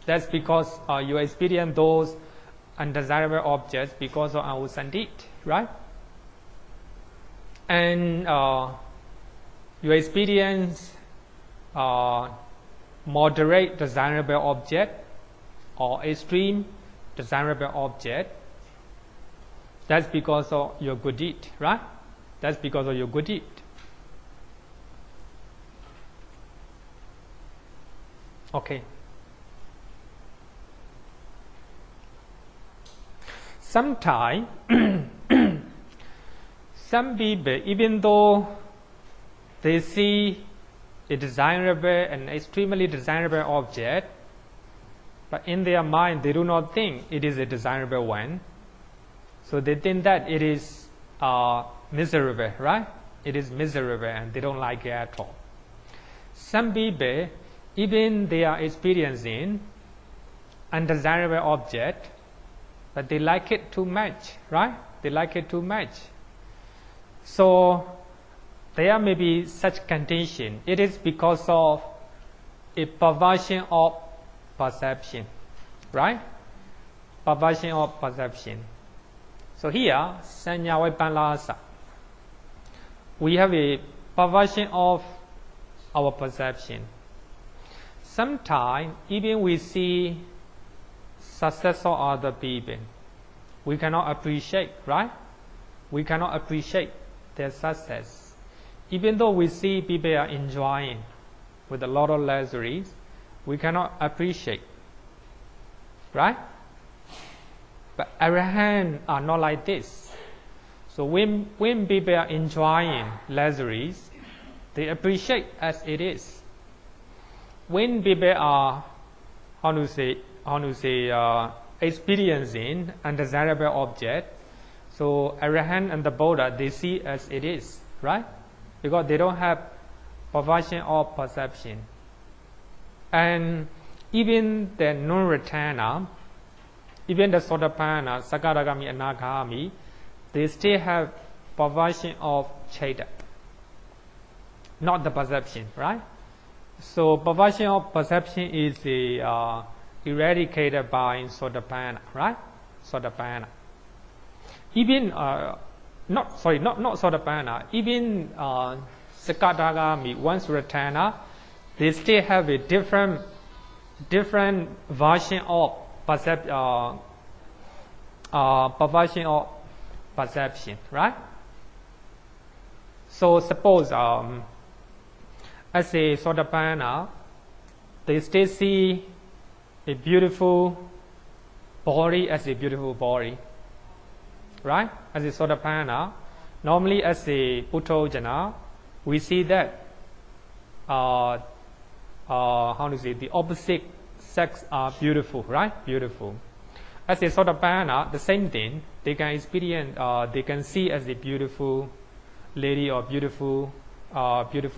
that's because you experience those undesirable objects because of our sandit, right? and you experience moderate desirable object or extreme desirable object, that's because of your good deed, right? That's because of your good deed. Okay. Sometimes, some people, even though they see a desirable and extremely desirable object, but in their mind they do not think it is a desirable one. So they think that it is miserable, right? It is miserable and they don't like it at all. Some people, even they are experiencing undesirable object, but they like it too much, right? They like it too much. So there may be such condition. It is because of a perversion of perception, right? Perversion of perception. So here, sanya vipallasa, we have a perversion of our perception. Sometimes, even we see success of other people, we cannot appreciate, right? We cannot appreciate their success. Even though we see people are enjoying with a lot of luxuries, we cannot appreciate, right? But arahants are not like this. So when people are enjoying luxuries, they appreciate as it is. When people are, experiencing undesirable object, so arahant and the Buddha, they see as it is, right? Because they don't have perversion of perception. And even the non-returner, even the Sotapanna, Sakadagami, and Anagami, they still have perversion of Cheta, not the perception, right? So perversion of perception is eradicated by Sotapanna, right? Sotapanna. Even not Sotapanna, even Sakadagami, once returner, they still have a different version of perversion of perception, right? So suppose as a Sotapanna, they still see a beautiful body as a beautiful body, right? As a Sotapanna, normally as a Puthojana, we see that the opposite sex are beautiful, right? Beautiful. As a Sotapanna, the same thing, they can experience, they can see as a beautiful lady or beautiful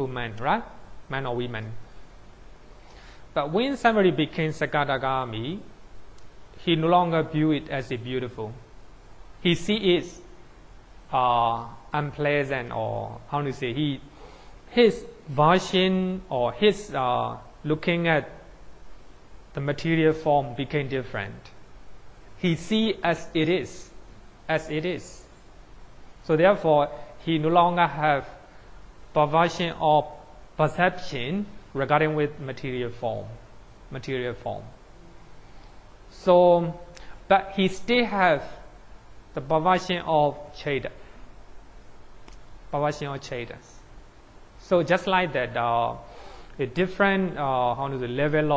man, right? Man or woman. But when somebody becomes Sakadagami, he no longer view it as a beautiful. He see it unpleasant, or his version or his looking at the material form became different. He see as it is. So therefore, he no longer have perversion of perception regarding with material form. So, but he still have the perversion of Cheta. So just like that, a different level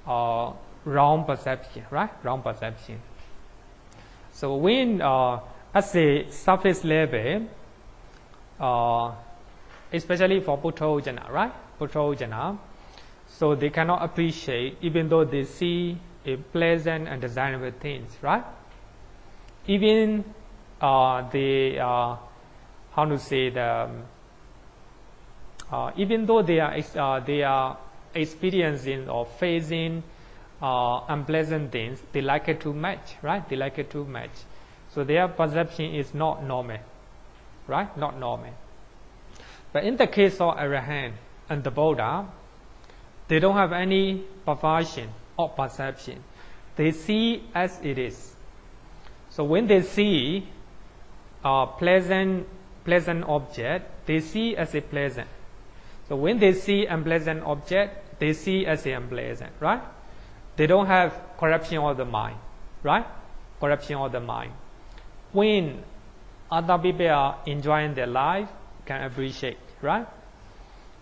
of wrong perception, right? Wrong perception. So when at the surface level, especially for Puthojana, right? Puthojana, so they cannot appreciate even though they see a pleasant and desirable things, right? Even even though they are experiencing or facing unpleasant things, they like it too much, right? They like it too much. So their perception is not normal, right? Not normal. But in the case of Arahant and the Buddha, they don't have any perversion or perception. They see as it is. So when they see pleasant pleasant object, they see as a pleasant. So when they see unpleasant object, they see as a unpleasant, right? They don't have corruption of the mind, right? Corruption of the mind. When other people are enjoying their life, can appreciate, right?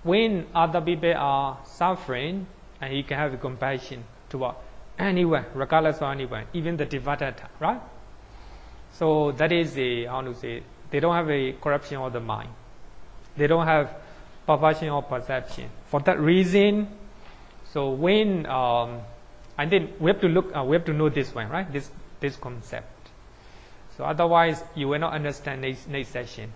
When other people are suffering, and he can have compassion toward anyone, regardless of anyone, even the Devadatta, right? So that is a, how to say, they don't have a corruption of the mind. They don't have perversion of perception. For that reason, so when I think we have to look, we have to know this one, right? This concept. So otherwise, you will not understand next session.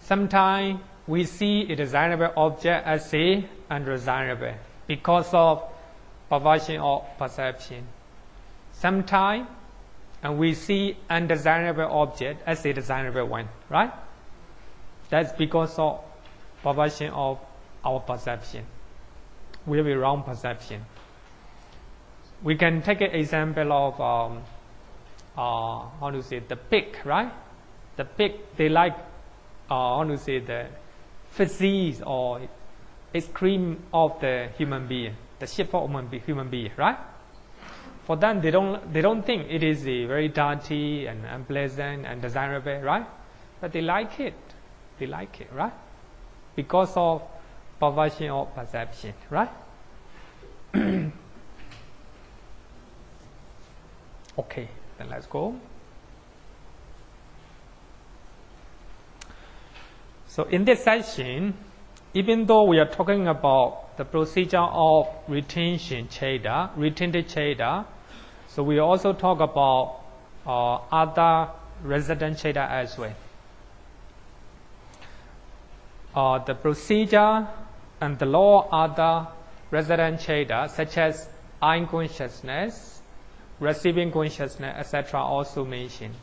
Sometimes we see a desirable object as a undesirable because of perversion of perception. Sometimes, and we see undesirable object as a desirable one, right? That's because of perversion of our perception. We have a wrong perception. We can take an example of how to say, the pig, right? The pig, they like how to say, the physique or extreme of the human being, the shape of human being, right? For them, they don't think it is a very dirty and unpleasant and desirable, right? But they like it. They like it, right? Because of perversion of perception, right? Okay, then let's go. So in this session, even though we are talking about the procedure of retention cheda, so we also talk about other resident cheda as well. The procedure and the law of other resident cheda, such as eye consciousness, receiving consciousness, etc., also mentioned.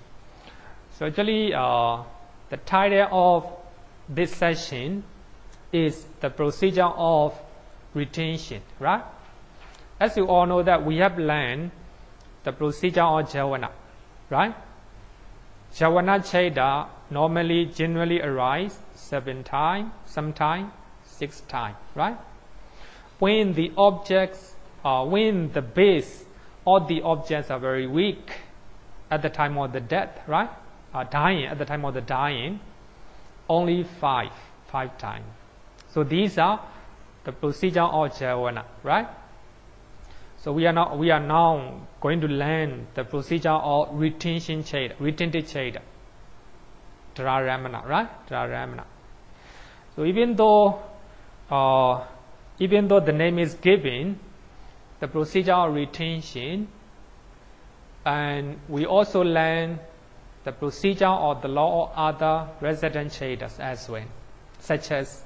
So actually, the title of this session is the procedure of retention, right? As you all know that we have learned the procedure of jhavana, right? Jhavana cheda normally generally arise 7 times, sometimes 6 times, right? When the objects, when the base of the objects are very weak at the time of the death, right? Dying, at the time of the dying, only 5 times. So these are the procedure of jhavana, right? So we are now going to learn the procedure of retention cheda, retentive cheda, Dharamana, right? Dharamana. So even though the name is given, the procedure of retention, and we also learn the procedure of the law of other resident chedas as well, such as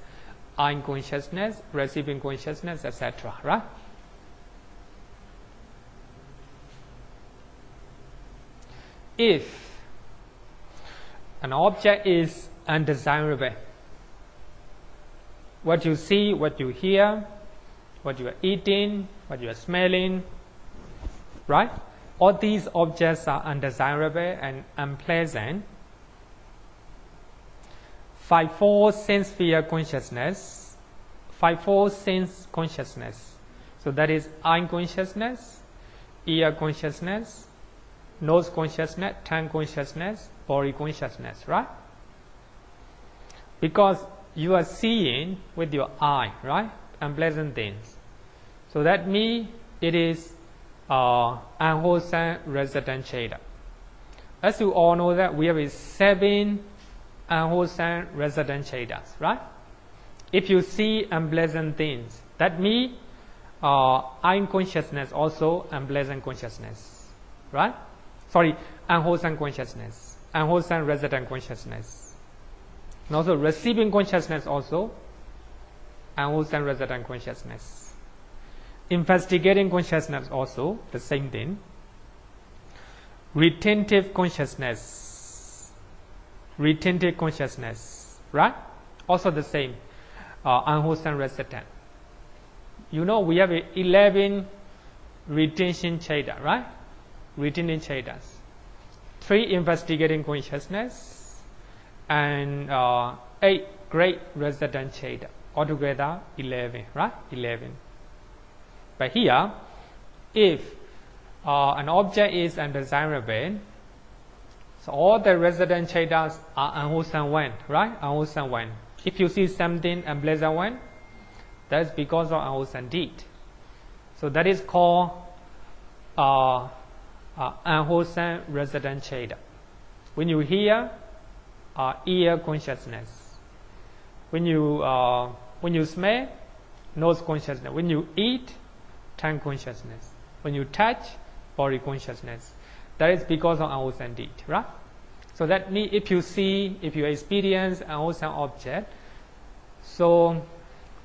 eye consciousness, receiving consciousness, etc., right? If an object is undesirable, what you see, what you hear, what you are eating, what you are smelling, right? All these objects are undesirable and unpleasant. 5-4 sense sphere consciousness, 5-4 sense consciousness. So that is eye consciousness, ear consciousness, nose consciousness, tongue consciousness, body consciousness, right? Because you are seeing with your eye, right? Unpleasant things. So that means it is unwholesome resident cheda. As you all know that we have 7 unwholesome resident chedas, right? If you see unpleasant things, that means eye consciousness also unpleasant consciousness, right? Sorry, unwholesome consciousness, unwholesome resident consciousness. And also receiving consciousness also unwholesome resident consciousness. Investigating consciousness also the same thing. Retentive consciousness, right? Also the same, unwholesome resident. You know we have 11 retention cheda, right? Retention chedas. 3 investigating consciousness, and 8 great resident Cheda. Altogether 11, right? 11. But here, if an object is undesirable, so all the resident Chedas are unwholesome one, right? Unwholesome one. If you see something unpleasant one, that's because of unwholesome deed. So that is called unwholesome resident Cheda. When you hear, ear consciousness. When you smell, nose consciousness. When you eat, tongue consciousness. When you touch, body consciousness. That is because of unwholesome deed, right? So that means if you experience an unwholesome object, so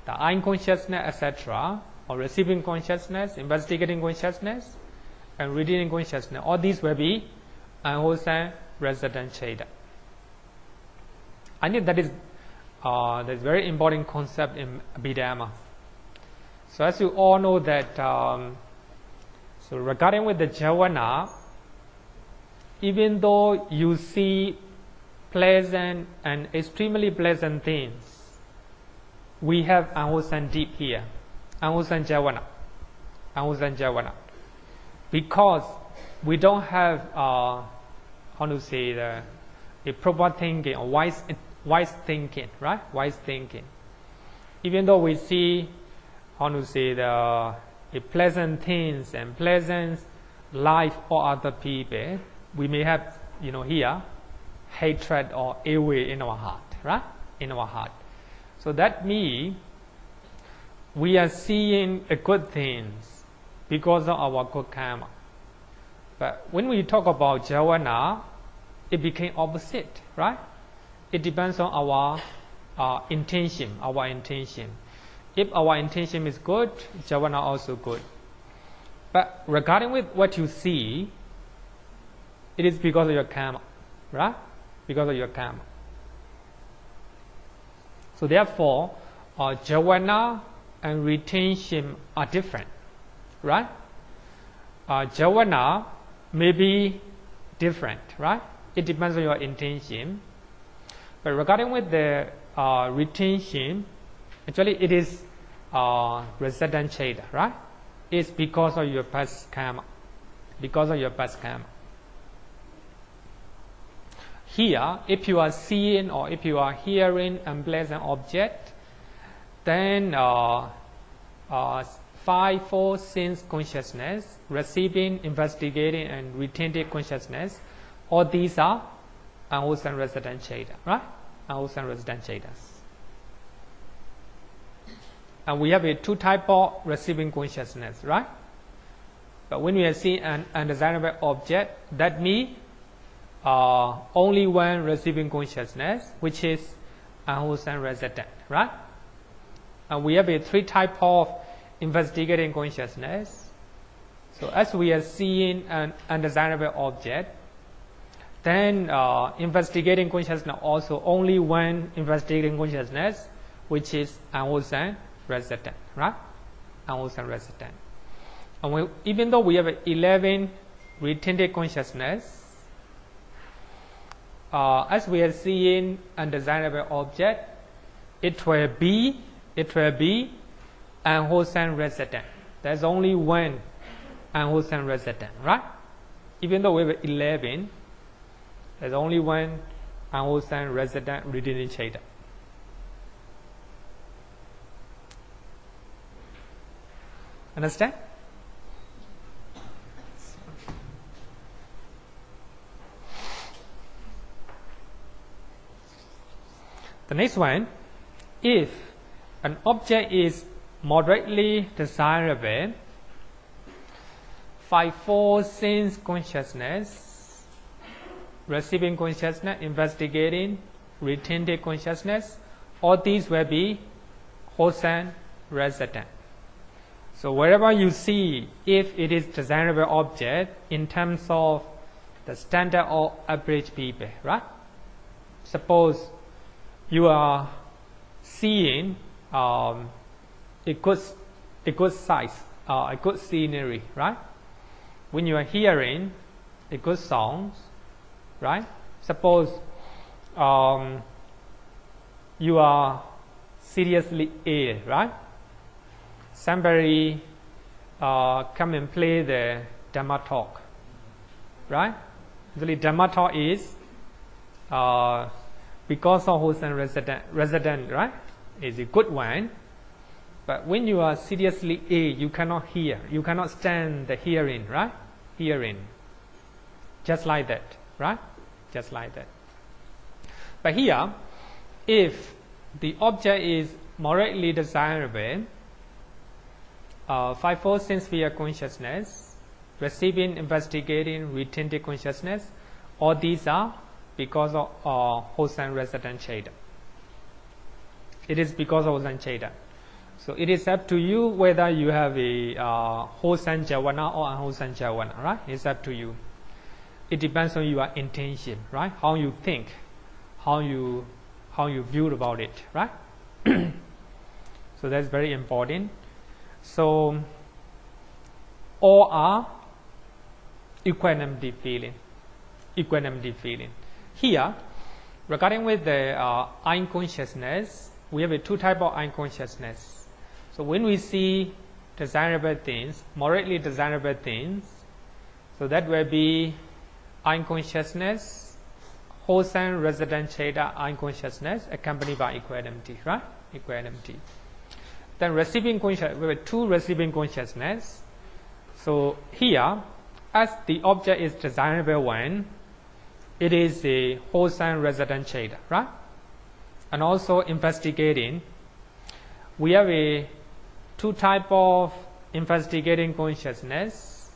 the eye consciousness, etc., or receiving consciousness, investigating consciousness, and reading consciousness, all these will be unwholesome resident Cheda. I think that is very important concept in Abhidhamma. So as you all know that, so regarding with the jhana, even though you see pleasant and extremely pleasant things, we have unwholesome deed here, unwholesome jhana, because we don't have a proper thinking or wise thinking, right? Wise thinking. Even though we see the pleasant things and pleasant life or other people, we may have here hatred or ill will in our heart, right? In our heart. So that means we are seeing the good things because of our good karma. But when we talk about jhana, it became opposite, right? It depends on our intention, If our intention is good, jhana also good. But regarding with what you see, it is because of your karma, right? Because of your karma. So therefore, jhana and retention are different, right? Jhana may be different, right? It depends on your intention. But regarding with the retention, actually it is resident Cheda, right? It's because of your past karma. Here, if you are seeing or if you are hearing unpleasant object, then 5 4 sense consciousness, receiving, investigating, and retentive consciousness, all these are unwholesome resident Cheda, right? Unwholesome resident Chedas. And we have 2 types of receiving consciousness, right? But when we are seeing an undesirable object, that means only one receiving consciousness, which is unwholesome resident, right? And we have 3 types of investigating consciousness. So as we are seeing an undesirable object, then investigating consciousness also only one investigating consciousness, which is unwholesome resident, right? Unwholesome resident. And even though we have 11 retentive consciousness, as we are seeing undesirable object, it will be unwholesome resident. There's only one unwholesome resident, right? Even though we have 11, there's only one unwholesome resident reading Cheda. Understand? The next one, if an object is moderately desirable, 5 4 sense consciousness, receiving consciousness, investigating, retentive consciousness, all these will be wholesome resident. So wherever you see, if it is desirable object in terms of the standard of average people, right? Suppose you are seeing a good size, a good scenery, right? When you are hearing a good songs, right? Suppose you are seriously ill, right? Somebody come and play the Dhamma talk, right? Usually Dhamma talk is because of wholesome resident, right? Is a good one. But when you are seriously ill, you cannot hear. You cannot stand the hearing, right? Hearing. Just like that, right? Just like that. But here, if the object is morally desirable, fivefold sense sphere consciousness, receiving, investigating, retentive consciousness, all these are because of wholesome resident Cheda. It is because of wholesome Cheda. So it is up to you whether you have a wholesome Javana or unwholesome Javana, right? It's up to you. It depends on your intention, right? How you think, how you view about it, right? So that's very important. So all are equanimity feeling. Equanimity feeling. Here, regarding with the eye consciousness, we have two types of eye consciousness. So when we see desirable things, morally desirable things, so that will be eye consciousness, wholesome resident Cheda eye consciousness accompanied by equanimity, right? Equanimity. Then receiving consciousness, we have two receiving consciousness. So here, as the object is desirable one, it is a wholesome resident Cheda, right? And also investigating, we have a two type of investigating consciousness,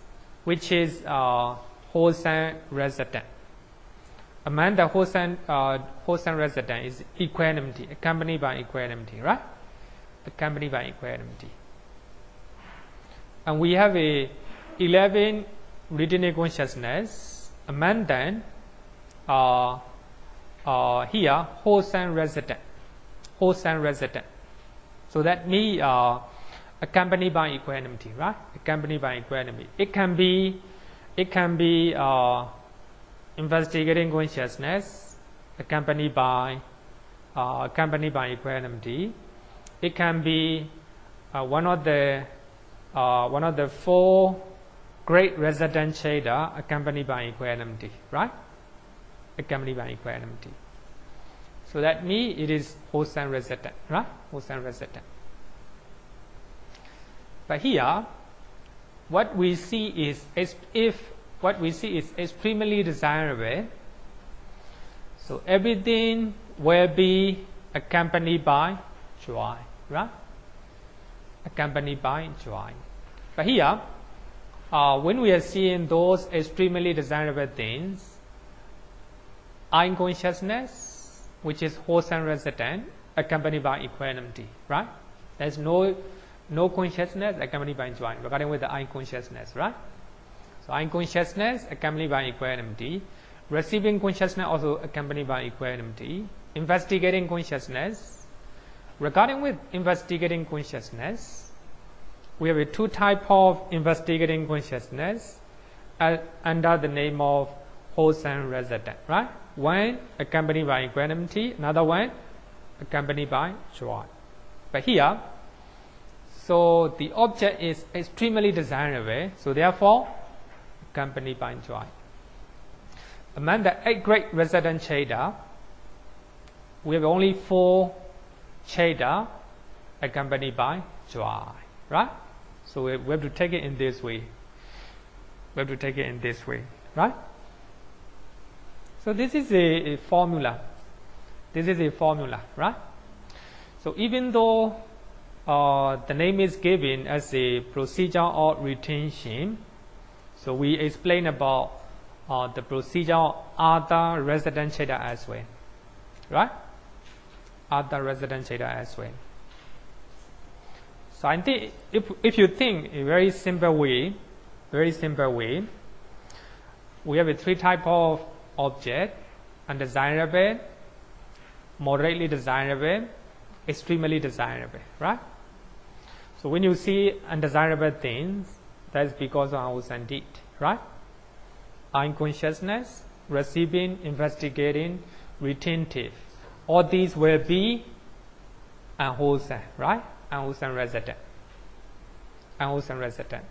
which is wholesome resident. Among the wholesome resident is equanimity, accompanied by equanimity, right? Accompanied by equanimity. And we have a 11 retintive consciousness. Among them, here wholesome resident. Wholesome resident. So that means accompanied by equanimity, right? Accompanied by equanimity. It can be investigating consciousness accompanied by equanimity. It can be one of the four great resident Cheda accompanied by equanimity, right? Accompanied by equanimity. So that means it is wholesome resident, right? Wholesome resident. But here, what we see is extremely desirable, so everything will be accompanied by joy, right? Accompanied by joy. But here, when we are seeing those extremely desirable things, eye consciousness, which is wholesome resident, accompanied by equanimity, right? There's no consciousness accompanied by joy, regarding with the eye consciousness, right? So eye consciousness accompanied by equanimity, receiving consciousness also accompanied by equanimity, investigating consciousness. Regarding with investigating consciousness, we have a two type of investigating consciousness under the name of wholesome resident, right? One accompanied by equanimity, another one accompanied by joy. But here, so the object is extremely desirable, so therefore accompanied by joy. Among the 8 great resident Cheda, we have only 4 Cheda accompanied by joy, right? So we have to take it in this way. We have to take it in this way, right? So this is a formula. This is a formula, right? So even though the name is given as a procedure of retention, so we explain about the procedure of other resident Cheda as well, right? Other resident Cheda as well. So I think if you think a very simple way, we have a 3 type of object: undesirable, moderately desirable, extremely desirable, right? So when you see undesirable things, that is because of our deed, right? Eye consciousness, receiving, investigating, retentive. All these will be unwholesome, right? Unwholesome resident. Unwholesome resident.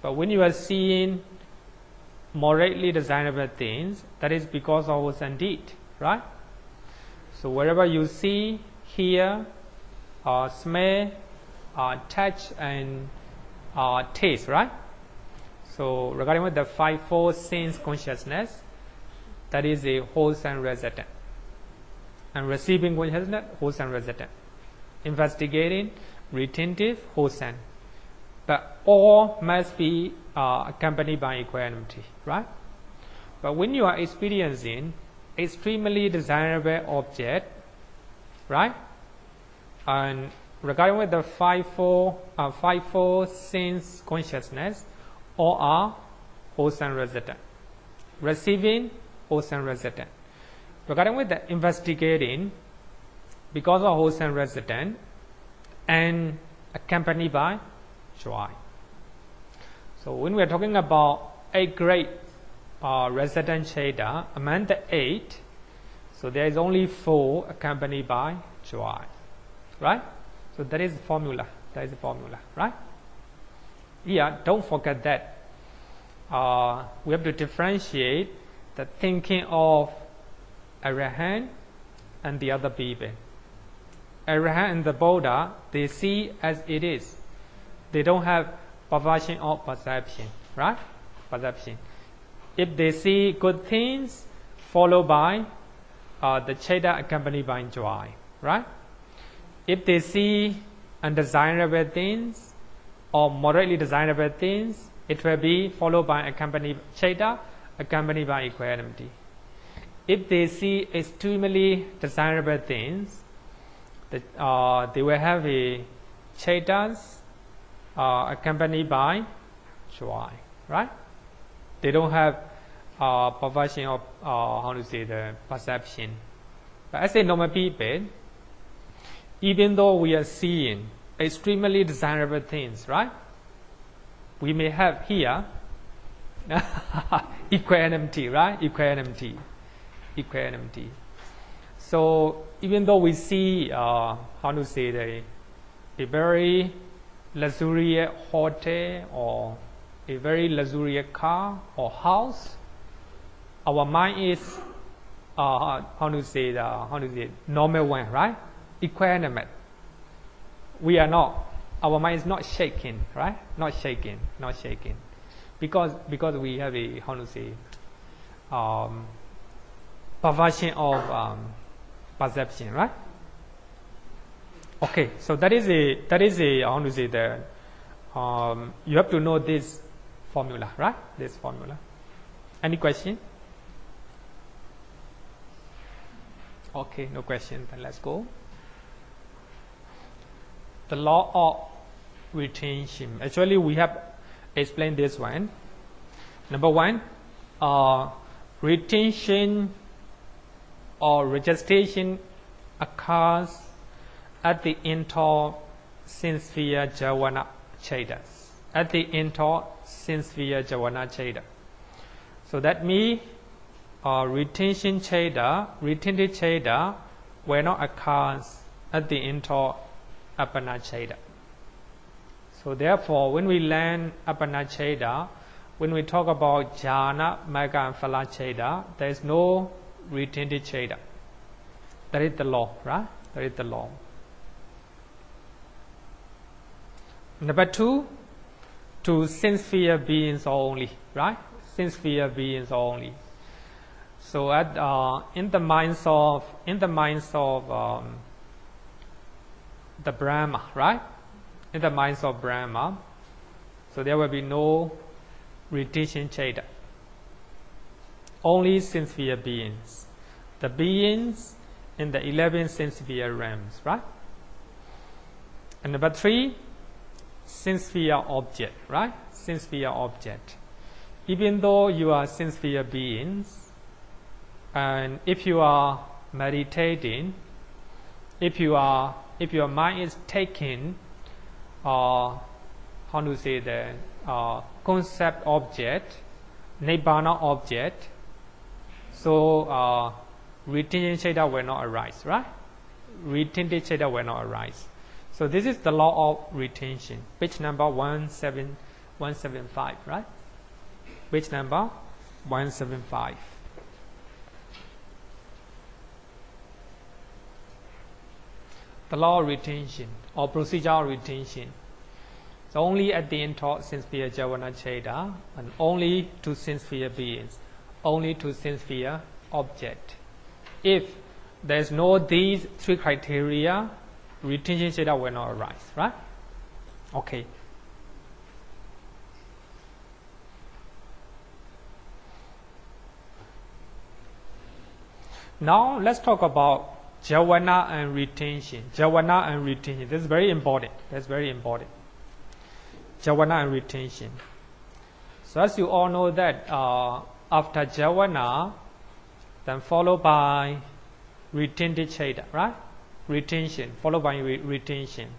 But when you are seeing morally desirable things, that is because of wholesome deed, right? So wherever you see, hear, smell, touch, and taste, right? So regarding with the fivefold sense consciousness, that is a wholesome resident. And receiving consciousness, wholesome resident. Investigating, retentive, wholesome. But all must be accompanied by equanimity, right? But when you are experiencing extremely desirable object, right? And regarding with the fivefold sense consciousness, all are wholesome resident. Receiving, wholesome resident. Regarding with the investigating, because of wholesome resident, and accompanied by joy. So when we are talking about 8 great resident Cheda, among the 8, so there is only 4 accompanied by joy, right? So that is the formula. That is the formula, right? Yeah, don't forget that. We have to differentiate the thinking of Arahant and the other people. Arahant and the Buddha, they see as it is. They don't have perversion of perception, right? Perception. If they see good things, followed by the Cheda accompanied by joy, right? If they see undesirable things or morally desirable things, it will be followed by accompanied Cheda accompanied by equanimity. If they see extremely desirable things, they will have a Chedas accompanied by joy, right? They don't have perversion of the perception. But as a normal people, even though we are seeing extremely desirable things, right? We may have here equanimity, right? Equanimity. So even though we see a very luxurious hotel or a very luxurious car or house, our mind is normal one, right? Equanimous. We are not. Our mind is not shaking, right? Not shaking. Because we have a perversion of perception, right? Okay, so that is a you have to know this formula, right? This formula. Any question? Okay, no question. Then let's go. The law of retention. Actually, we have explained this one. Number 1, retention or registration occurs at the inter-sensory jhana chedas. At the inter-sensory jhana cheda. So that means retentive cheda will not occur at the inter-apana cheda. So therefore, when we learn apana cheda, when we talk about jhana, magga, and phala cheda, there is no retentive cheda. That is the law, right? That is the law. Number 2, to sense-sphere beings only, right? Sense-sphere beings only. So at in the minds of the Brahma, right? In the minds of Brahma, so there will be no retention cheda. Only sense-sphere beings. The beings in the 11 sense-sphere realms, right? And number 3, sense-sphere object, right? Sense-sphere object. Even though you are sense-sphere beings, and if you are meditating, if your mind is taking concept object, nibbana object, So retention Cheda will not arise, right? Retentive Cheda will not arise. So this is the law of retention. Page number 175, right? Page number 175. The law of retention or procedure of retention. So only at the end of sense-sphere Javana Cheda and only to sense-sphere beings, only to sense-sphere object. If there is no these three criteria, retention Cheda will not arise, right? Okay. Now let's talk about Javana and retention. Javana and retention. This is very important. That's very important. Javana and retention. So as you all know that after Javana, then followed by retentive Cheda, right? Retention, followed by retention.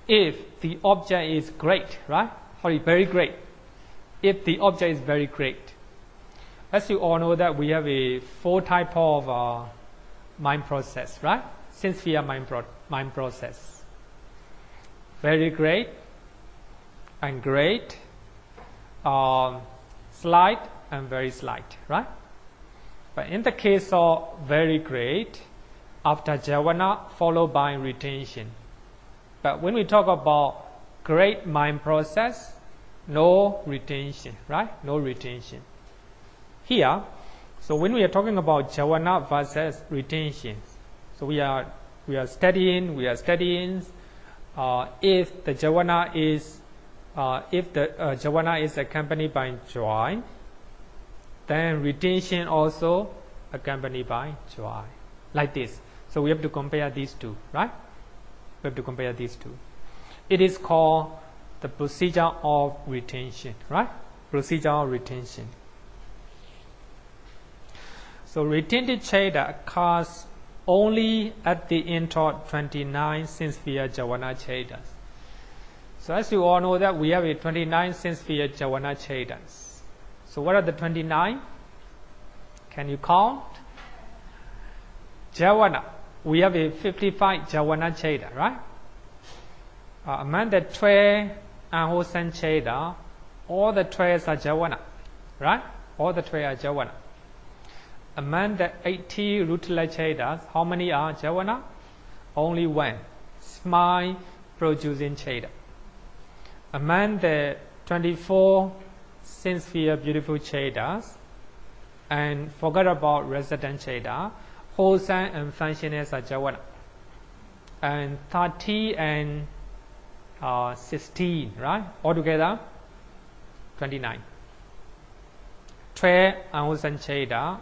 If the object is great, right? Sorry, very great. If the object is very great. As you all know that we have a four type of mind process, right? Sense-sphere mind process. Very great, and great, slight, and very slight, right? But in the case of very great, after Javana followed by retention. But when we talk about great mind process, no retention, right? No retention. Here, so when we are talking about Javana versus retention, so we are studying. If the Javana is accompanied by joy, then retention also accompanied by joy, like this. So we have to compare these two, right? We have to compare these two. It is called the procedure of retention, right? Procedure of retention. So retentive Cheda occurs only at the end of 29 sense-sphere Javana Chedas. So as you all know that we have a 29 sense-sphere Javana Chedas. So what are the 29? Can you count? Javana. We have a 55 Javana Cheda, right? Among the 12 unwholesome Cheda, all the 12 are Javana, right? All the 12 are Javana. Among the 80 rootless Chedas, how many are Javana? Only one, smile producing Cheda. Among the 24 sense-sphere beautiful Chedas, and forget about resident Cheda, wholesome and functioners are Javana. And 30 and 16, right? Altogether, 29. 12 unwholesome Cheda,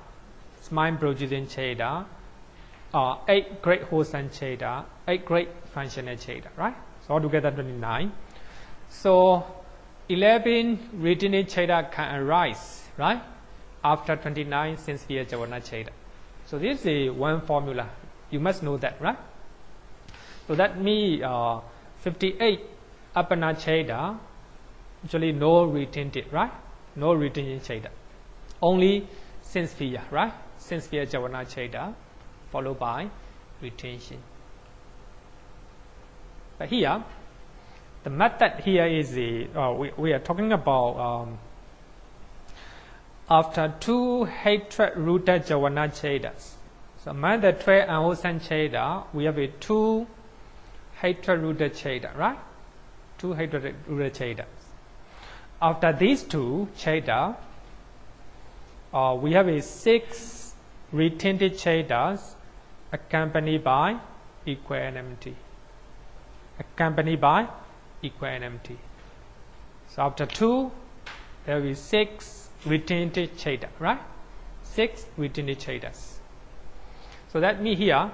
smile producing Cheda, 8 great wholesome Cheda, 8 great functional Cheda, right? So altogether 29. So 11 retentive Cheda can arise, right? After 29 sense-sphere Javana Cheda. So this is one formula. You must know that, right? So that means 58 Apana Cheda, actually no retentive, right? No retentive Cheda. Only sense-sphere, right? Sense-sphere Javana Cheda followed by retention. But here, the method here is we are talking about after 2 hatred-rooted Javana Chedas. So among the 12 unwholesome Cheda, we have a 2 hatred-rooted Cheda, right? 2 hatred-rooted Chedas. After these 2 Cheda, we have a 6 retentive Chedas accompanied by equanimity. Accompanied by equanimity. So after 2, there will be 6 retentive Cheda, right? 6 retentive Chedas. So that means here,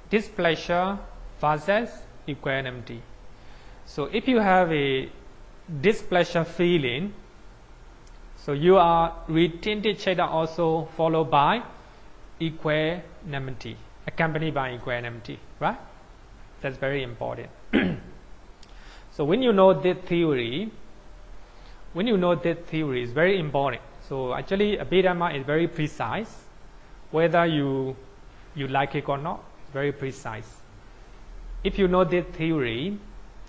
displeasure versus equanimity. So if you have a displeasure feeling, so you are retentive Cheda also followed by equanimity, accompanied by equanimity, right? That's very important. So when you know this theory, it's very important. So actually, Abhidhamma is very precise. Whether you like it or not, very precise. If you know this theory,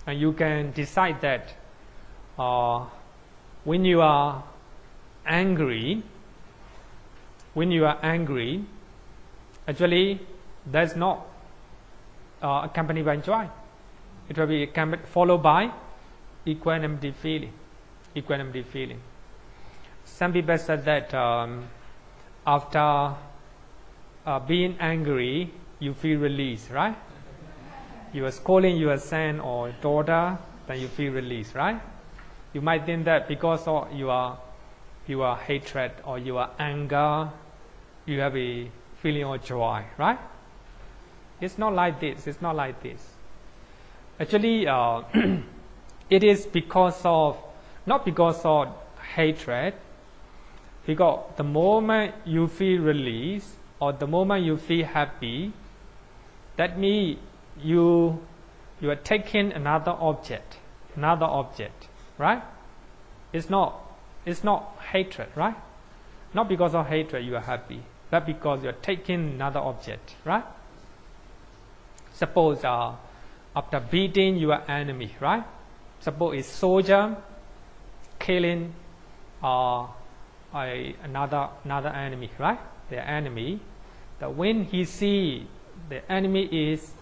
and you can decide that when you are angry, actually that's not accompanied by joy. It will be followed by equanimity feeling. Some people said that after being angry, you feel release, right? You are scolding your son or daughter, then you feel release, right? You might think that because of your hatred or your anger, you have a feeling of joy, right? It's not like this. Actually, it is not because of hatred, because the moment you feel release or the moment you feel happy, that means you are taking another object, right? It's not hatred, right? Not because of hatred you are happy, but because you are taking another object, right? Suppose after beating your enemy, right? Suppose a soldier killing another enemy, right? Their enemy. That when he see the enemy is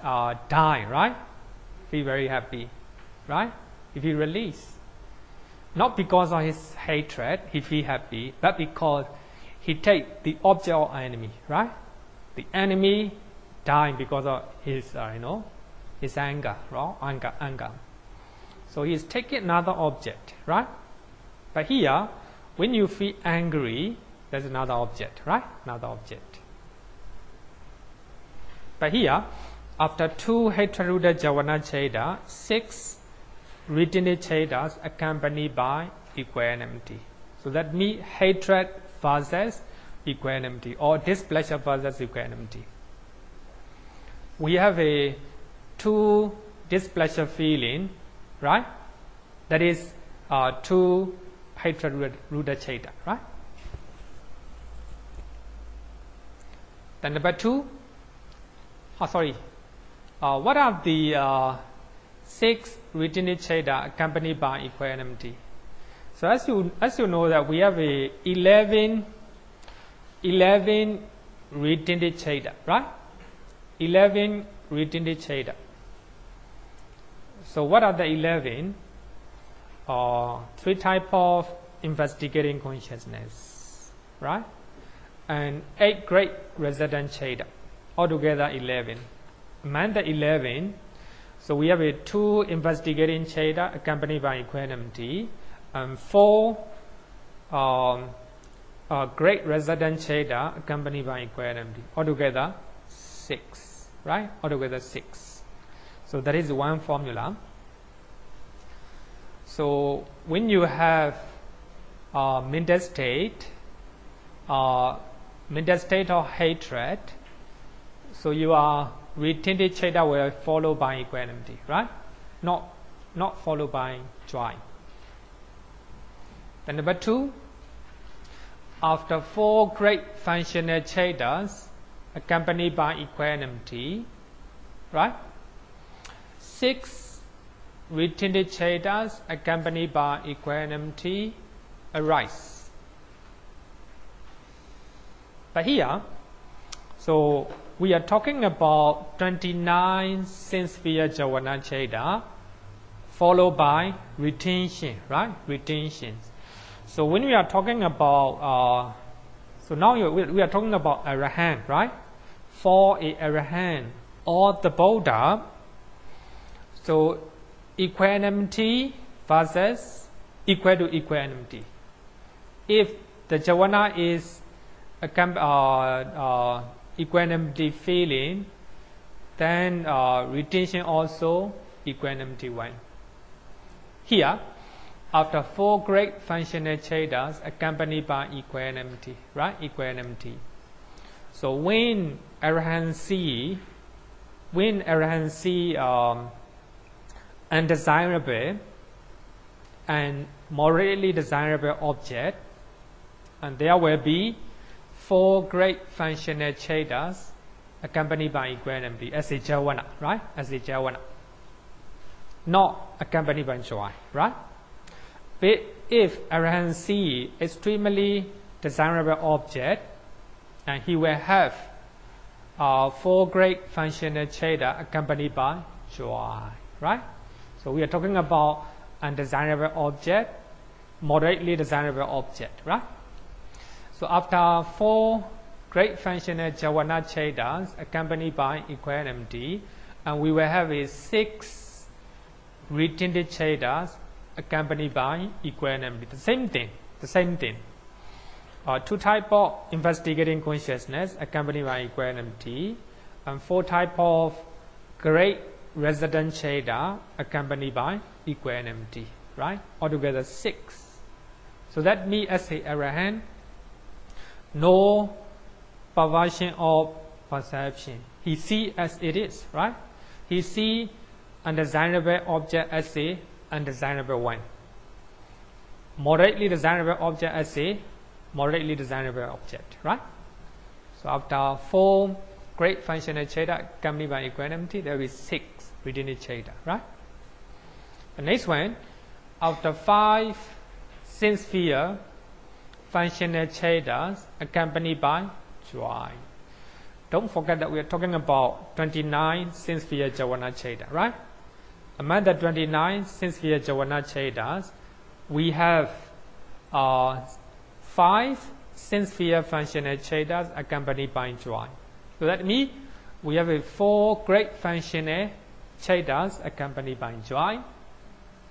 dying, right? Feel very happy, right? He feel release. Not because of his hatred, he feel happy, but because he take the object of enemy, right? The enemy dying because of his his anger, right? Anger. So he is taking another object, right? But here, when you feel angry, there's another object, right? Another object. But here, after 2 hatred-rooted javana cheda, 6 retinate chedas accompanied by equanimity. So that means hatred versus equanimity, or displeasure versus equanimity. We have a 2 displeasure feeling, right? That is 2 hatred-rooted cheda, right? Then number 2. What are the 6 retinate cheda accompanied by equanimity? So as you know that we have a 11 retinate cheda, right? 11 retinate cheda. So what are the 11? 3 types of investigating consciousness, right? And 8 great resident cheda. Altogether 11. Among the 11, so we have a 2 investigating cheda accompanied by equanimity, and 4 great resident cheda accompanied by equanimity. Altogether 6, right? Altogether 6. So that is one formula. So when you have mental state of hatred, so you are retinate cheda will follow by equanimity, right? Not followed by joy. Then number 2, after 4 great functional chedas accompanied by equanimity, right? 6 retinate chedas accompanied by equanimity arise. But here, so we are talking about 29 sense-sphere javana cheda followed by retention, right? Retention. So when we are talking about, so now we are talking about Arahant, right? For a Arahant or the Buddha, so equanimity versus equal to equanimity. If the javana is equanimity feeling, then retention also equanimity 1. Here, after 4 great functional chedas accompanied by equanimity, right? Equanimity. So when Arahant see undesirable and morally desirable object, And there will be 4 great functional chetas accompanied by equanimity as a jhana, right? As a jhana. Not accompanied by joy, right? But if Arahant see extremely desirable object, and he will have 4 great functional cheta accompanied by joy, right? So we are talking about undesirable object, moderately desirable object, right? So after 4 great functional jhana chetas accompanied by equanimity, and we will have a 6 retintive chetas accompanied by equanimity. The same thing. 2 types of investigating consciousness accompanied by equanimity, and 4 types of great resident cheta accompanied by equanimity, right? Altogether 6. So that means as a Arahant, no perversion of perception. He see as it is, right? He see undesirable object as a undesirable one. Moderately desirable object as a moderately desirable object, right? So after 4 great functional cheta accompanied by equanimity, there will be 6 retintive cheta, right? The next one, after 5 sense sphere functional chetas accompanied by joy. Don't forget that we are talking about 29 sense sphere jhana cheta, right? Among the 29 sense sphere jhana chetas, we have 5 sense sphere functional chetas accompanied by joy. So that means we have 4 great functional chetas accompanied by joy,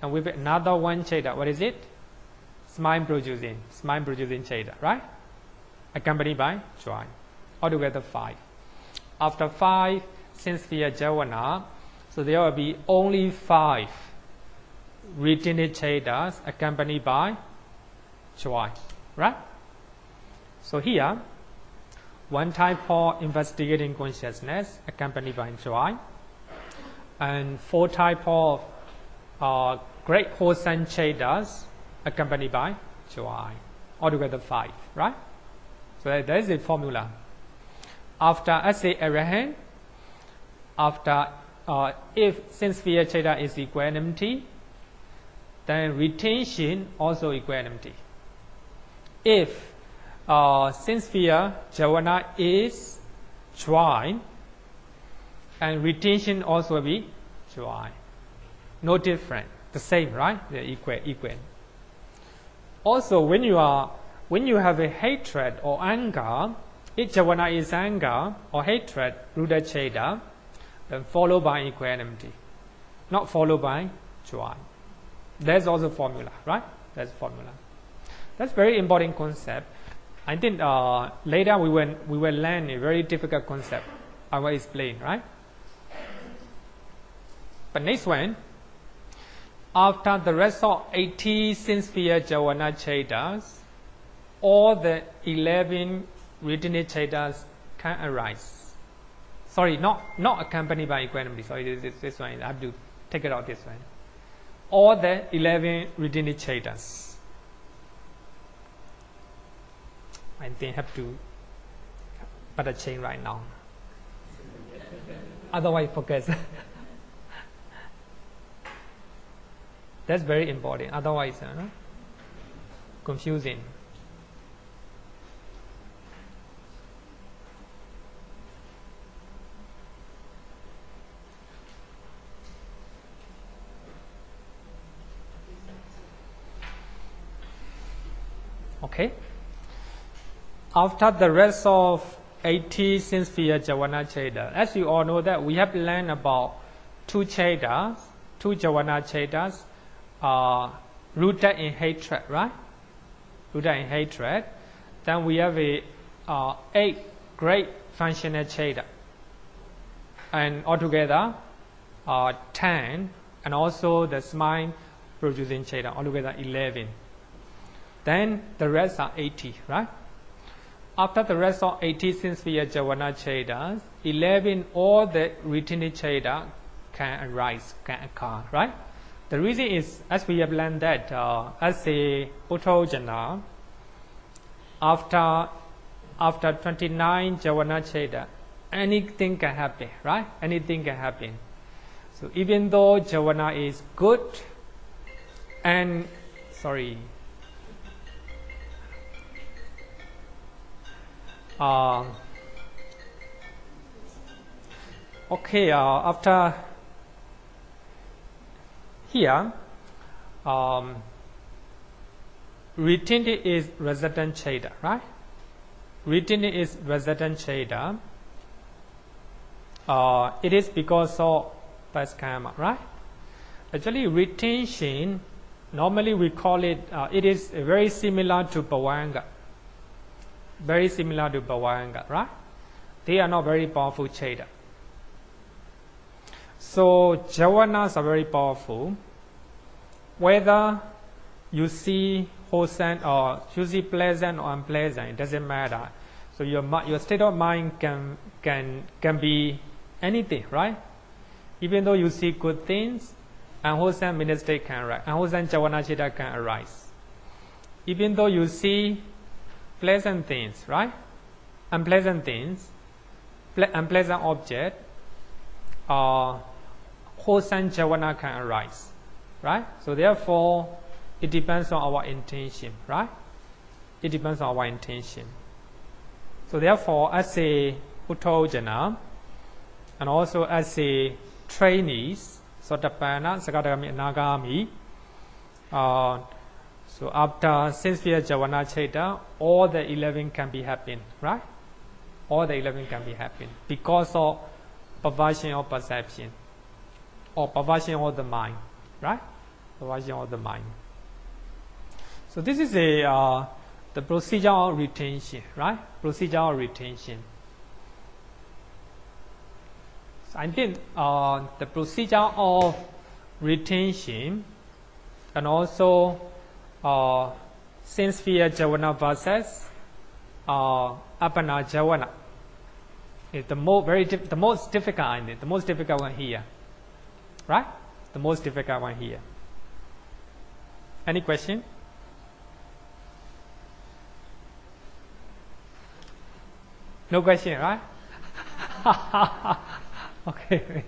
and we have another 1 cheta. What is it? Smile producing cheta, right? Accompanied by joy. Altogether 5. After 5 sense sphere jhana, so there will be only 5 retintive chetas accompanied by joy, right? So here, 1 type of investigating consciousness accompanied by joy, and 4 type of great wholesome chetas accompanied by joy. Altogether 5, right? So that is the formula. After as a Arahant, after if sense sphere cheta is equanimity, then retention also equanimity. If sense sphere jhana is joy, and retention also will be joy. No different, the same, right? They're equal. Also, when you have a hatred or anger, if jhana is anger or hatred, rooted cheta, then followed by equanimity, not followed by joy. That's also formula, right? That's formula. That's very important concept. I think later we will learn a very difficult concept. I will explain, right? But next one, after the rest of 80 sense sphere jhana chetas, all the 11 retintive chetas can arise. Sorry, not accompanied by equanimity. Sorry, this one. I have to take it out this one. All the 11 retintive chetas. I think I have to put a chain right now. Otherwise, focus. That's very important. Otherwise, confusing. Okay. After the rest of 80 sense sphere jhana cheta, as you all know that we have learned about 2 chetas, 2 jhana chetas, rooted in hatred, right? Rooted in hatred. Then we have 8 great functional cheta, and altogether 10, and also the smile producing cheta, altogether 11. Then the rest are 80, right? After the rest of 80 sense sphere jhana chetas, 11 all the retintive cheta can arise, can occur, right? The reason is, as we have learned that as a Uttara jhana, after 29 Javana Cheda, anything can happen, right? Anything can happen. So even though Javana is good and after here, retinity is resident Cheda, right? Retinity is resident Cheda. It is because of past karma, right? Actually, retention, normally we call it, it is very similar to Bhavanga. Very similar to Bhavanga, right? They are not very powerful Cheda. So, Javanas are very powerful. Whether you see wholesome or you see pleasant or unpleasant, it doesn't matter. So your state of mind can be anything, right? Even though you see good things, unwholesome mental state can arise, unwholesome Javana Cheda can arise. Even though you see pleasant things, right? Unpleasant things, unpleasant object, wholesome Javana can arise, right? So therefore, it depends on our intention, right? It depends on our intention. So therefore, as a Uttojana, and also as a trainees, Sotapana, Sakadagami, Nagami, so after Sense-Fear Javana Cheda, all the 11 can be happening, right? All the 11 can be happening because of perversion of perception or perversion of the mind, right? Perversion of the mind. So this is the procedure of retention, right? Procedure of retention. So I think the procedure of retention and also sense-fear Javana versus Apana Javana is the most difficult, I think, the most difficult one here, right? The most difficult one here. Any question? No question, right? Okay.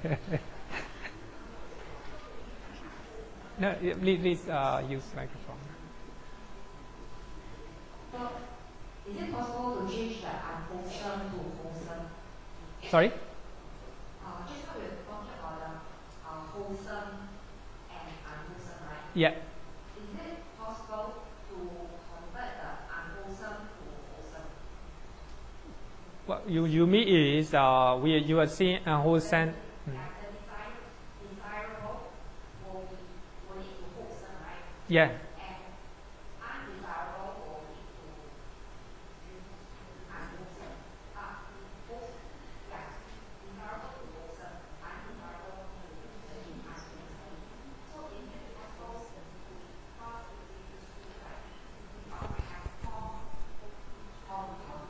No, please use microphone. So, is it possible to change the unwholesome to wholesome? Sorry? Just now we were talking about the wholesome and unwholesome, right? Yeah. Is it possible to convert the unwholesome to wholesome? What you mean is you are seeing unwholesome. Desirable will lead to wholesome, right? Yeah. And undesirable will lead to unwholesome. Desirable to wholesome, undesirable to unwholesome. So is it possible to cross between these two, right? We have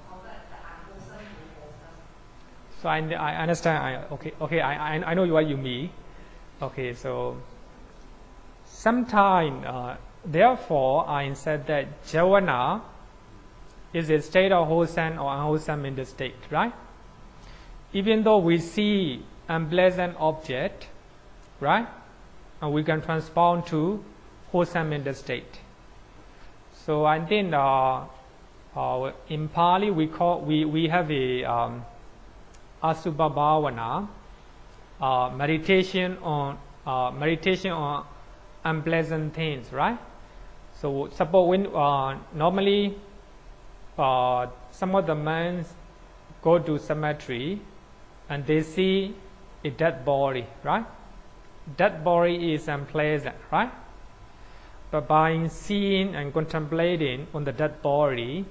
convert the unwholesome to wholesome. So I understand. Okay. I know what you mean. Okay, so sometime therefore I said that Javana is a state of wholesome or unwholesome mental state, right? Even though we see unpleasant object, right, and we can transform to wholesome mental state. So I think in Pali we have a Asubha Bhavana, meditation on unpleasant things, right? So suppose when normally some of the men go to cemetery and they see a dead body, right? Dead body is unpleasant, right? But by seeing and contemplating on the dead body,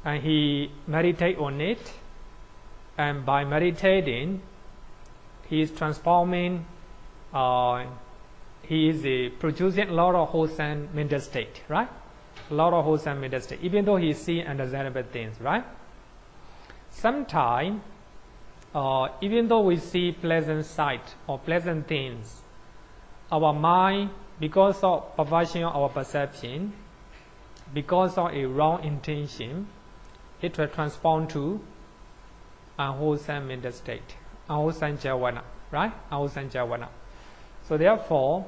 and he meditate on it, and by meditating, he is transforming. He is producing a lot of wholesome mental state, right? A lot of wholesome mental state, even though he sees undesirable things, right? Sometimes, even though we see pleasant sight or pleasant things, our mind, because of perversion of our perception, because of a wrong intention, it will transform to unwholesome mental state, unwholesome javana, right? Unwholesome javana. So therefore,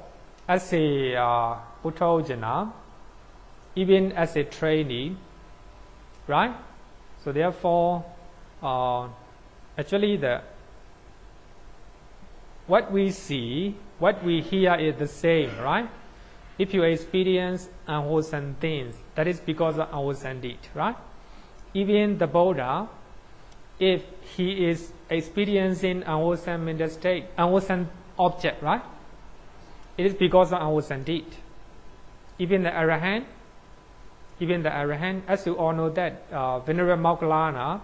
as a Puthojana, even as a trainee, right? So therefore, actually what we see, what we hear is the same, right? If you experience unwholesome things, that is because of unwholesome deed, right? Even the Buddha, if he is experiencing unwholesome mental state, unwholesome object, right? It is because of unwholesome deed. Even the Arahant, as you all know that Venerable Moggallana,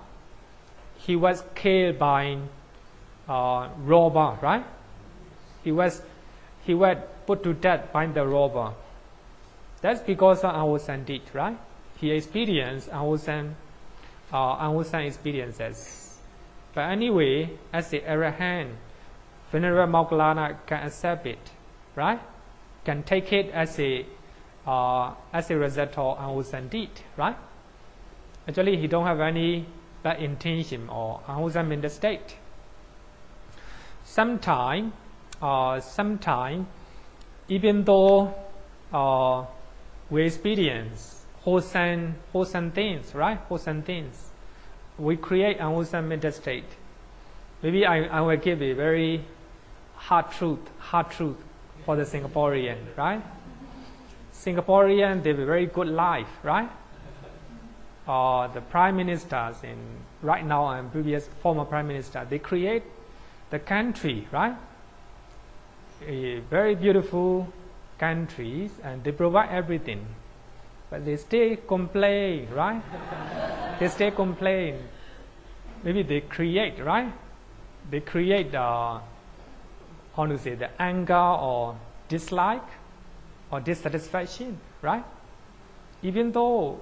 he was killed by robber, right? He was put to death by the robber. That's because of unwholesome deed, right? He experienced unwholesome experiences. But anyway, as the Arahant, Venerable Moggallana can accept it, right? Can take it as a result of unwholesome deed, right? Actually, he don't have any bad intention or unwholesome mental state. Sometime, even though we experience wholesome things, right? Wholesome things, we create unwholesome mental state. Maybe I will give a very hard truth for the Singaporean, right? Singaporean, they have a very good life, right? The prime ministers right now and previous former prime minister, they create the country, right? A very beautiful countries, and they provide everything, but they still complain, right? They still complain. Maybe they create, right? They create the anger or dislike or dissatisfaction, right? Even though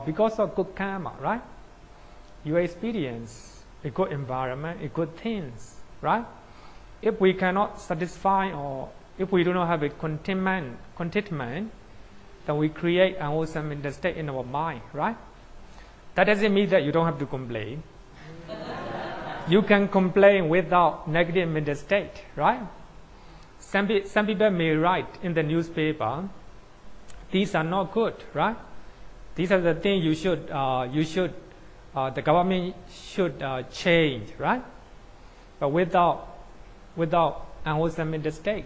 because of good karma, right? You experience a good environment, a good things, right? If we cannot satisfy or if we do not have a contentment, then we create an unwholesome mental state in our mind, right? That doesn't mean that you don't have to complain. You can complain without negative mental state, right? Some people may write in the newspaper, these are not good, right? These are the things the government should change, right? But without unwholesome mental state,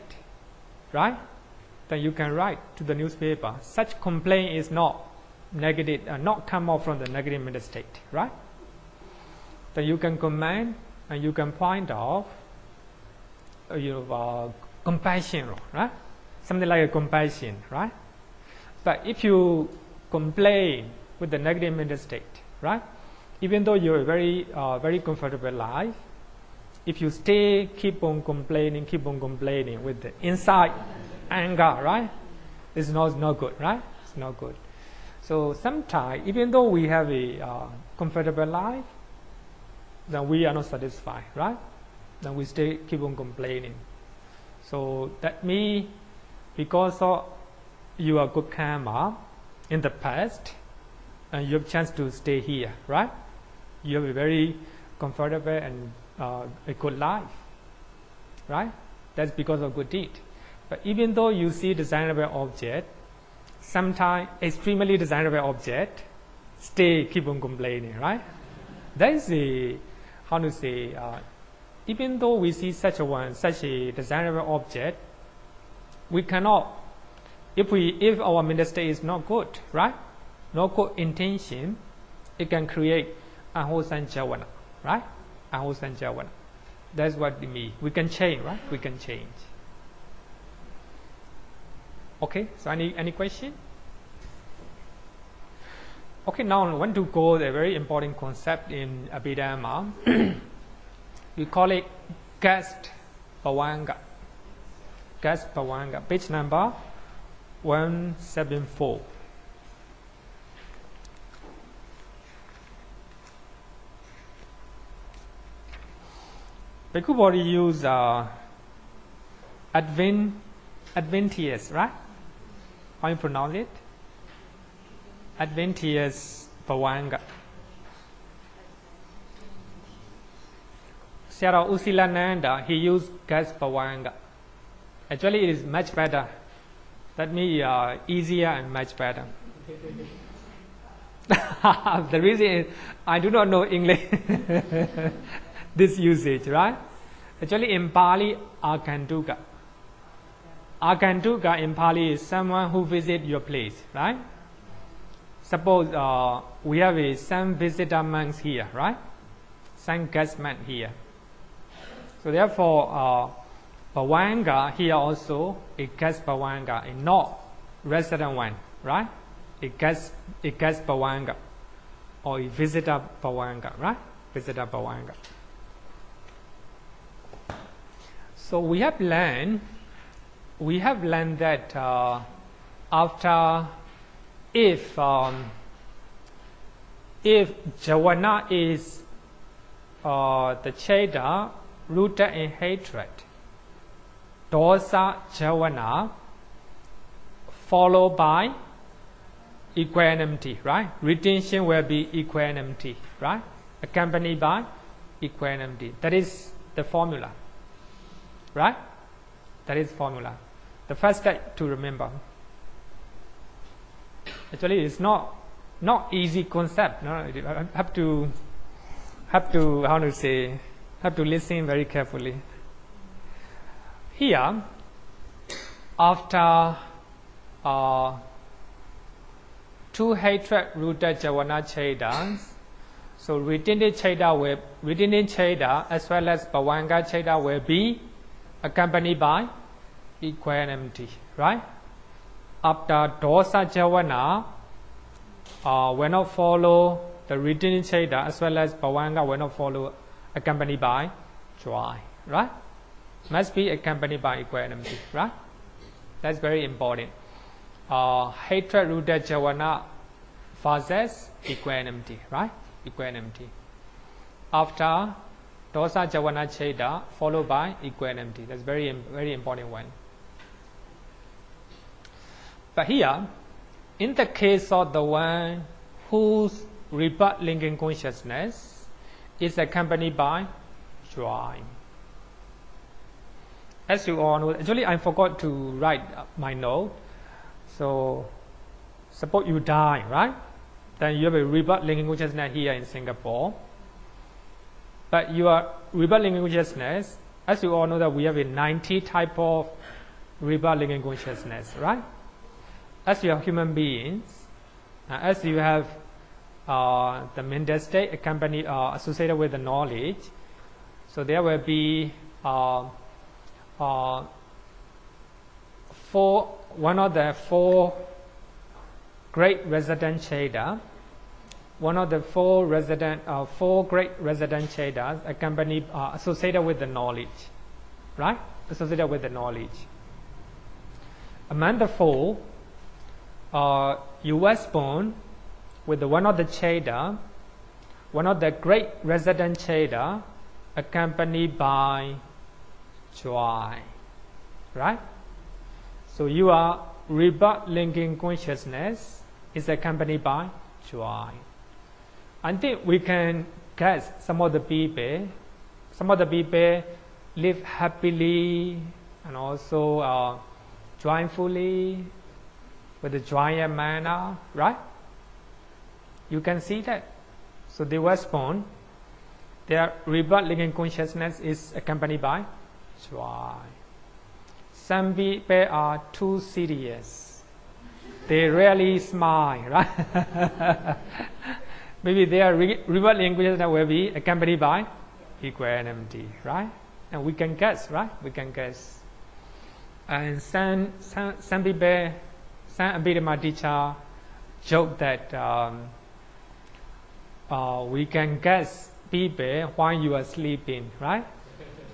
right? Then you can write to the newspaper. Such complaint is not negative, not come out from the negative mental state, right? Then you can comment and you can point out, compassion, right? Something like a compassion, right? But if you complain with the negative mental state, right? Even though you're very comfortable life, if you keep on complaining with the inside anger, right? It's not good, right? It's not good. So sometimes, even though we have a comfortable life, then we are not satisfied, right? Then we keep on complaining. So that means because of your good karma in the past, and you have chance to stay here, right? You have a very comfortable and a good life, right? That's because of good deed. But even though you see desirable object, sometimes extremely desirable object, keep on complaining, right? That is even though we see such a desirable object, we cannot, if our mental state is not good, right? No good intention, it can create unwholesome javana, right? Unwholesome javana. That's what it means. We can change, right? We can change. Okay, so any question? Okay, now I want to go to a very important concept in Abhidhamma. We call it guest bhavanga. Guest bhavanga, page number 174. Bhikkhu use adventitious, right? How you pronounce it? adventitious Bhavanga. Sayadaw Usilananda, he used gas Bhavanga. Actually, it is much better. That means easier and much better. The reason is I do not know English. This usage, right? Actually, in Pali, Akantuka. Akantuka in Pali is someone who visit your place, right? Suppose we have some visitor monks here, right? Some guestmen here. So therefore, Bhavanga here also a guest Bhavanga, a not resident one, right? A guest Bhavanga or a visitor Bhavanga, right? Visitor Bhavanga. So we have learned that after if Javana is the Cheda rooted in hatred, Dosa Javana followed by equanimity, right? Retention will be equanimity, right? Accompanied by equanimity. That is the formula, right? That is formula. The first step to remember. Actually, it's not easy concept. No, you have to have to listen very carefully. Here, after two hatred-rooted Javana Chedas, so retinted Cheda as well as Bhavanga Cheda will be accompanied by equanimity, right? After Dosa Javana will not follow the retinted Cheda as well as Bhavanga will not follow accompanied by joy, right? Must be accompanied by equanimity, right? That's very important. Hatred-rooted Javana versus equanimity, right? Equanimity. After Dosa Javana Cheda followed by equanimity. That's very important one. But here, in the case of the one whose rebirth linking consciousness is accompanied by joy. As you all know, actually I forgot to write my note. So, suppose you die, right? Then you have a rebirth linking consciousness here in Singapore. But your rebirth linking consciousness, as you all know that we have a 90 type of rebirth linking consciousness, right? As you are human beings, as you have the mental state accompanied associated with the knowledge, so there will be one of the four great resident Cheda, one of the four great resident Chedas accompanied associated with the knowledge, right? Associated with the knowledge. Among the four, you was born with one of the Cheda, one of the great resident Cheda accompanied by joy, right? So your rebirth linking consciousness is accompanied by joy. I think we can guess some of the people live happily and also joyfully with a joyous manner, right? You can see that. So they were born, their rebirth linking consciousness is accompanied by joy. Some people are too serious. They rarely smile, right? Maybe their rebirth linking consciousness will be accompanied by equanimity, right? And we can guess, right? We can guess. And some people, some Abhidhamma teacher joke that we can guess people while you are sleeping, right?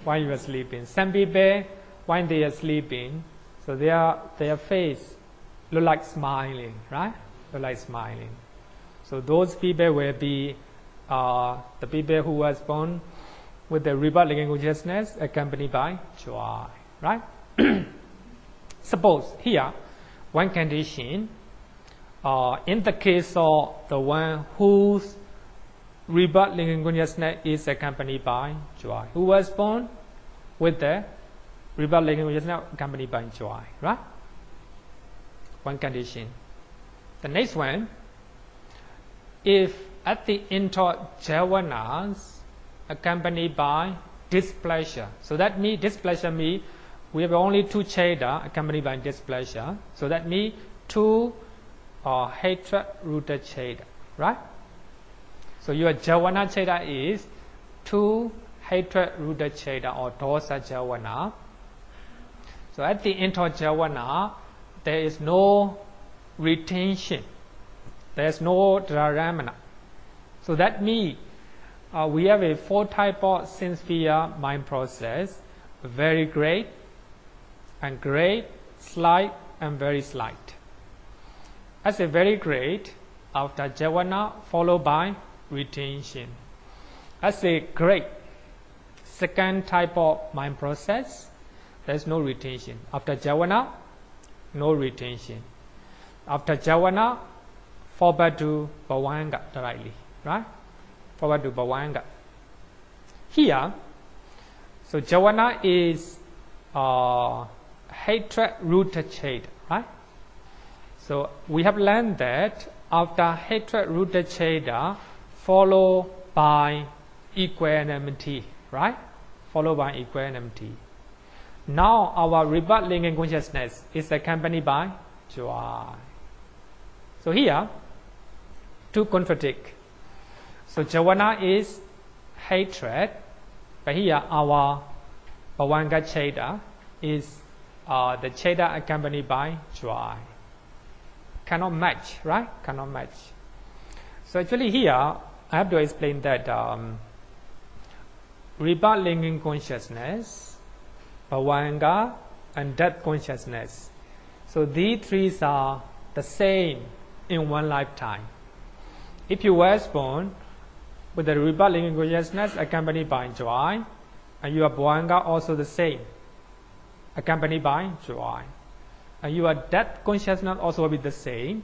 While you are sleeping. Some people, when they are sleeping, so their face look like smiling, right? Look like smiling. So those people will be the people who was born with the rebirth linking consciousness accompanied by joy, right? Suppose here, one condition, in the case of the one whose rebirth linking consciousness is accompanied by joy, who was born with the rebirth linking consciousness accompanied by joy, right? One condition. The next one, if at the intro jhavanas accompanied by displeasure, so that means displeasure means we have only two cheda accompanied by displeasure, so that means two hatred rooted cheda, right? So your jhavana cheda is two hatred rooted cheda or dosa jhavana. So at the intro jhavana, there is no retention, there is no dharamana. So that means we have a four type of sense sphere mind process: very great, and great, slight, and very slight. As a very great, after jhavana followed by retention. As a great, second type of mind process, there is no retention. After jhavana, no retention. After jhavana, forward to bhavanga directly, right? Forward to bhavanga. Here, so jhavana is hatred rooted cheda, right? So we have learned that after hatred rooted cheda, followed by equanimity, right? Followed by equanimity. Now our rebirth linking consciousness is accompanied by joy. So here, two contradict. So jhavana is hatred, but here our bhavanga cheda is the cheda accompanied by joy. Cannot match, right? Cannot match. So actually here, I have to explain that rebirth linking consciousness, bhavanga, and death consciousness. So these three are the same in one lifetime. If you were born with the rebirth linking consciousness accompanied by joy, and your bhavanga also the same, accompanied by joy. And your death consciousness also will be the same.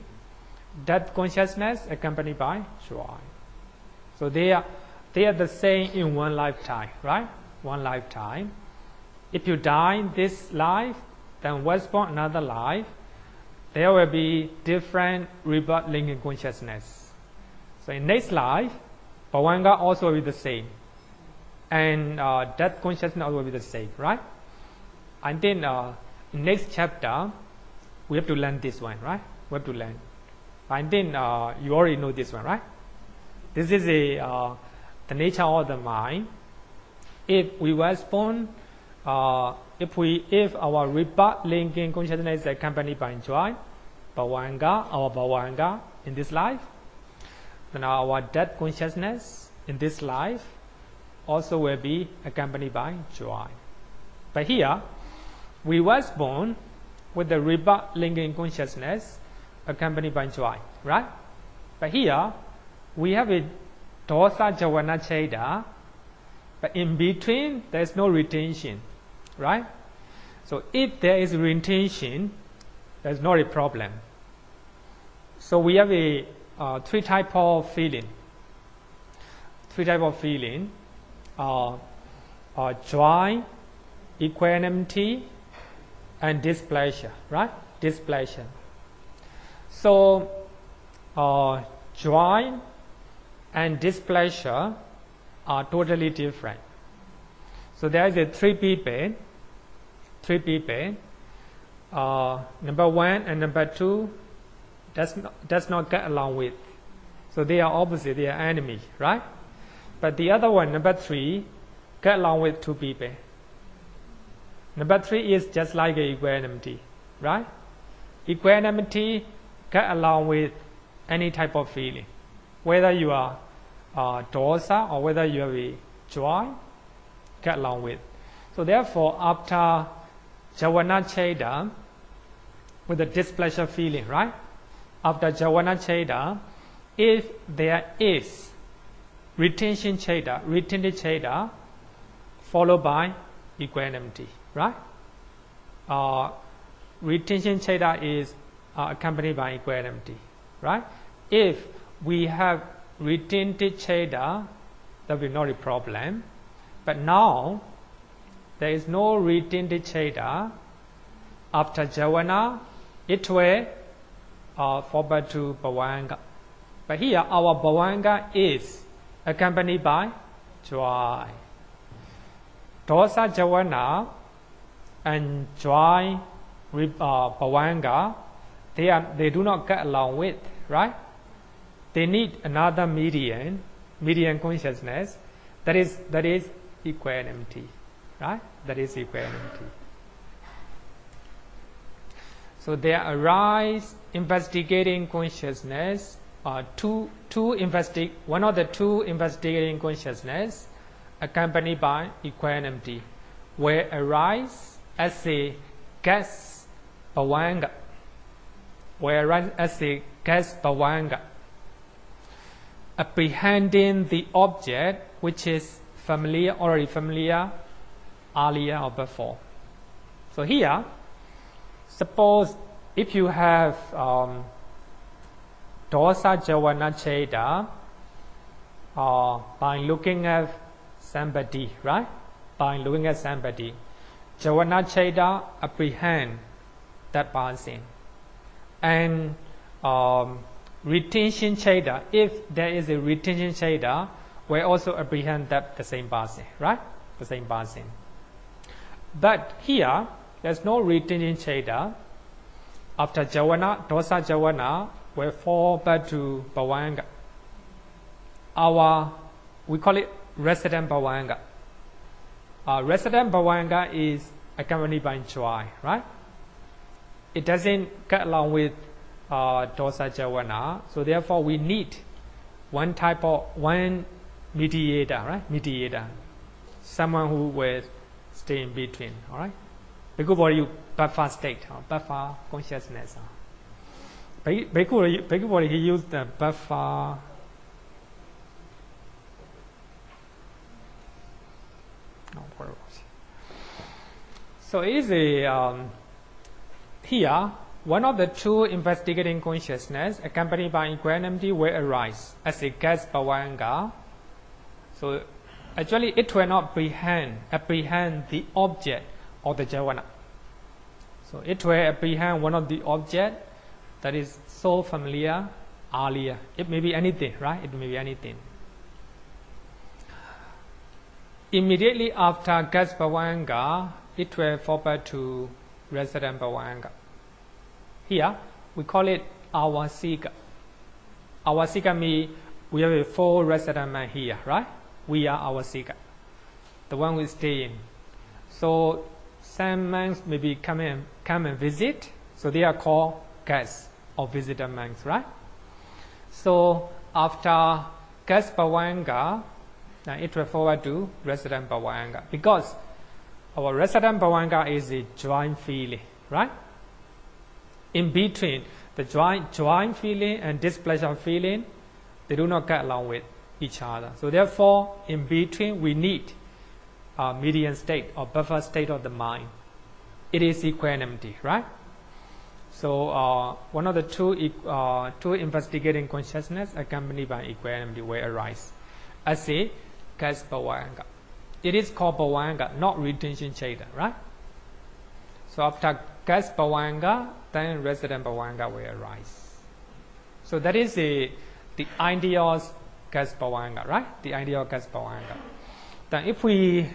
Death consciousness accompanied by joy. So they are the same in one lifetime, right? One lifetime. If you die in this life, then was born another life, there will be different rebirth linking consciousness. So in next life, bhavanga also will be the same, and death consciousness also will be the same, right? And then in next chapter, we have to learn this one, right? We have to learn. And then you already know this one, right? This is the nature of the mind. If we were born, if our rebirth linking consciousness is accompanied by joy, our bhavanga in this life, then our death consciousness in this life also will be accompanied by joy. But here, we was born with the rebirth linking consciousness accompanied by joy, right? But here, we have a dosa jhavana cheda, but in between, there is no retention, right? So if there is retention, there is not a problem. So we have a three type of feeling. Three type of feeling: joy, equanimity, and displeasure, right? Displeasure. So joy and displeasure are totally different. So there is a three people. Number one and number two does not get along with. So they are opposite, they are enemies, right? But the other one, number three, get along with two people. Number three is just like equanimity, right? Equanimity get along with any type of feeling, whether you are dosa or whether you have a joy, get along with. So therefore, after jhavana cheda, with the displeasure feeling, right? After jhavana cheda, if there is retention cheda, followed by equanimity, right? Retention cheda is accompanied by equanimity. right? If we have retinted chaita, that will not be a problem. But now, there is no retinted chaita. After jhana, it will fall back to bhavanga. But here, our bhavanga is accompanied by joy. Dosa jhana and joy bhavanga, they do not get along with, right? They need another median consciousness. That is equanimity, right? That is equanimity. So there arise investigating consciousness, one of the two investigating consciousness accompanied by equanimity, will arise as a gas bhavanga. Apprehending the object which is already familiar, earlier or before. So here, suppose if you have dosa jhana chaita by looking at somebody, right? By looking at somebody, jhana chaita apprehend that person, and retention chaita, if there is a retention chaita, will also apprehend that the same person, right? The same person. But here, there's no retention chaita. After jhana, dosa jhana will fall back to bhavanga. We call it resident bhavanga. Resident bhavanga is accompanied by joy, right? It doesn't get along with dosa jhana, so therefore we need one mediator, right? Mediator, someone who will stay in between, all right? Bhikkhu you buffer state, buffer consciousness. Bhikkhu he used the buffer. So it is a here. One of the two investigating consciousness accompanied by equanimity will arise as a gas bhavanga. So actually it will not apprehend the object of the jhana. So it will apprehend one of the object that is so familiar earlier. It may be anything, right? It may be anything. Immediately after gas bhavanga, it will fall back to resident bhavanga. Here, we call it avasika. Avasika means we have a full resident mind here, right? We are avasika, the one who is staying. So some monks maybe come and visit, so they are called guests or visitor monks, right? So after guest bhavanga, it will forward to resident bhavanga, because our resident bhavanga is a joint feeling, right? In between the joint feeling and displeasure feeling, they do not get along with each other. So therefore, in between, we need a median state or buffer state of the mind. It is equanimity, right? So one of the two investigating consciousness accompanied by equanimity will arise as a gas bhavanga. It is called bhavanga, not retention chaita, right? So after gas bhavanga, then resident bhavanga will arise. So that is the idea of gas bhavanga, right? The idea of gas bhavanga. Then if we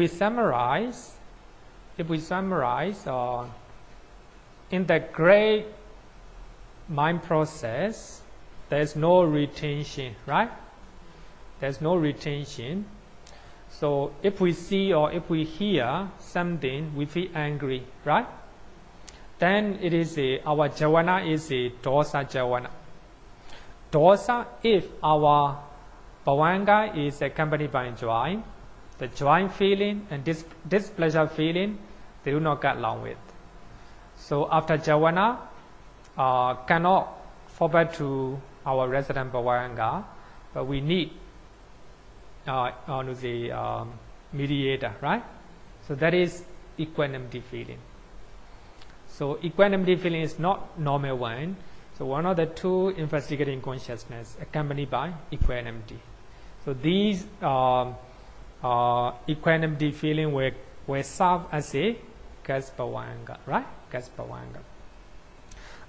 summarize, in the great mind process, there is no retention, right? There's no retention. So if we see or if we hear something, we feel angry, right? Then it is our jhana is a dosa jhana. Dosa, if our bhavanga is accompanied by joy, the joy feeling and displeasure feeling, they do not get along with. So after jhana, cannot fall back to our resident bhavanga, but we need mediator, right? So that is equanimity feeling. So equanimity feeling is not normal one. So one of the two investigating consciousness accompanied by equanimity. So these equanimity feeling will serve as a Gaspavanga, right? Gaspavanga.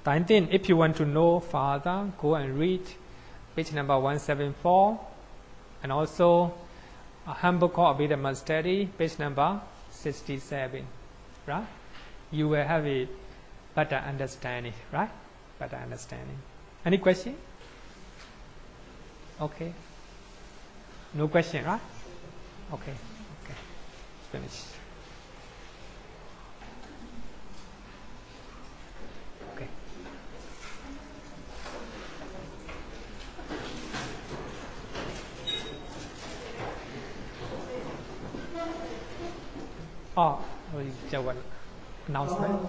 Then if you want to know further, go and read page number 174 and also a humble call Abhidhamma study, page number 67, right? You will have a better understanding, right? Better understanding. Any question? Okay. No question, right? Okay. Okay. Finish. Okay. Oh, just one announcement.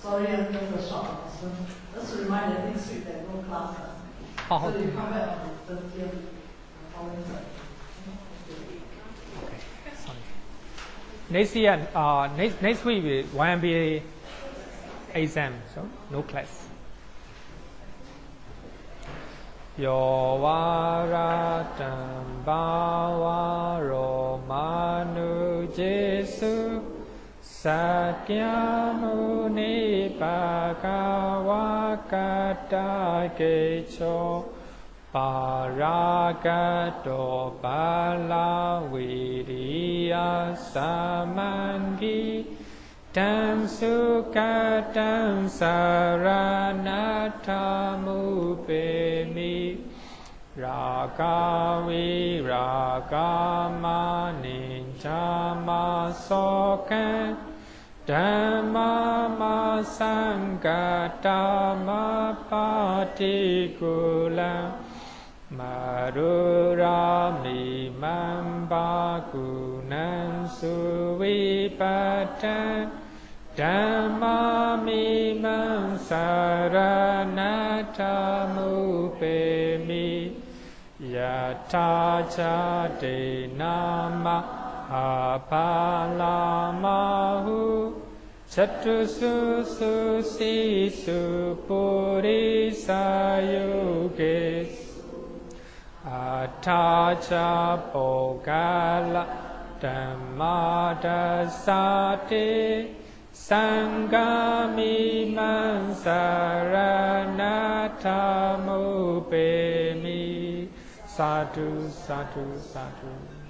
Sorry, I'm just a short announcement. Just a reminder, next week there's no class. Oh, so you come back on the 30th following Sunday. okay. Sorry. Next week we YMBA exam, so no class. Yo varatam bhava romanu Jesu Sakyamuni Bhagavakata Kecho Paragato Bala Viriya Samangi Tam Sukatam Saranathamupemi Ragavi Ragama Ninjama Sokan Dhamma Sankatama Patikula Marurami Mamba Gunan Suvipatan Dhamma Mimam Saranathamupemi Yata Chate Nama Apalamahu Chatusu Sisu Purisayuge Atacha Pogala Dhammada Sati Sangami Mansaranathamupemi Sadhu, sadhu, sadhu.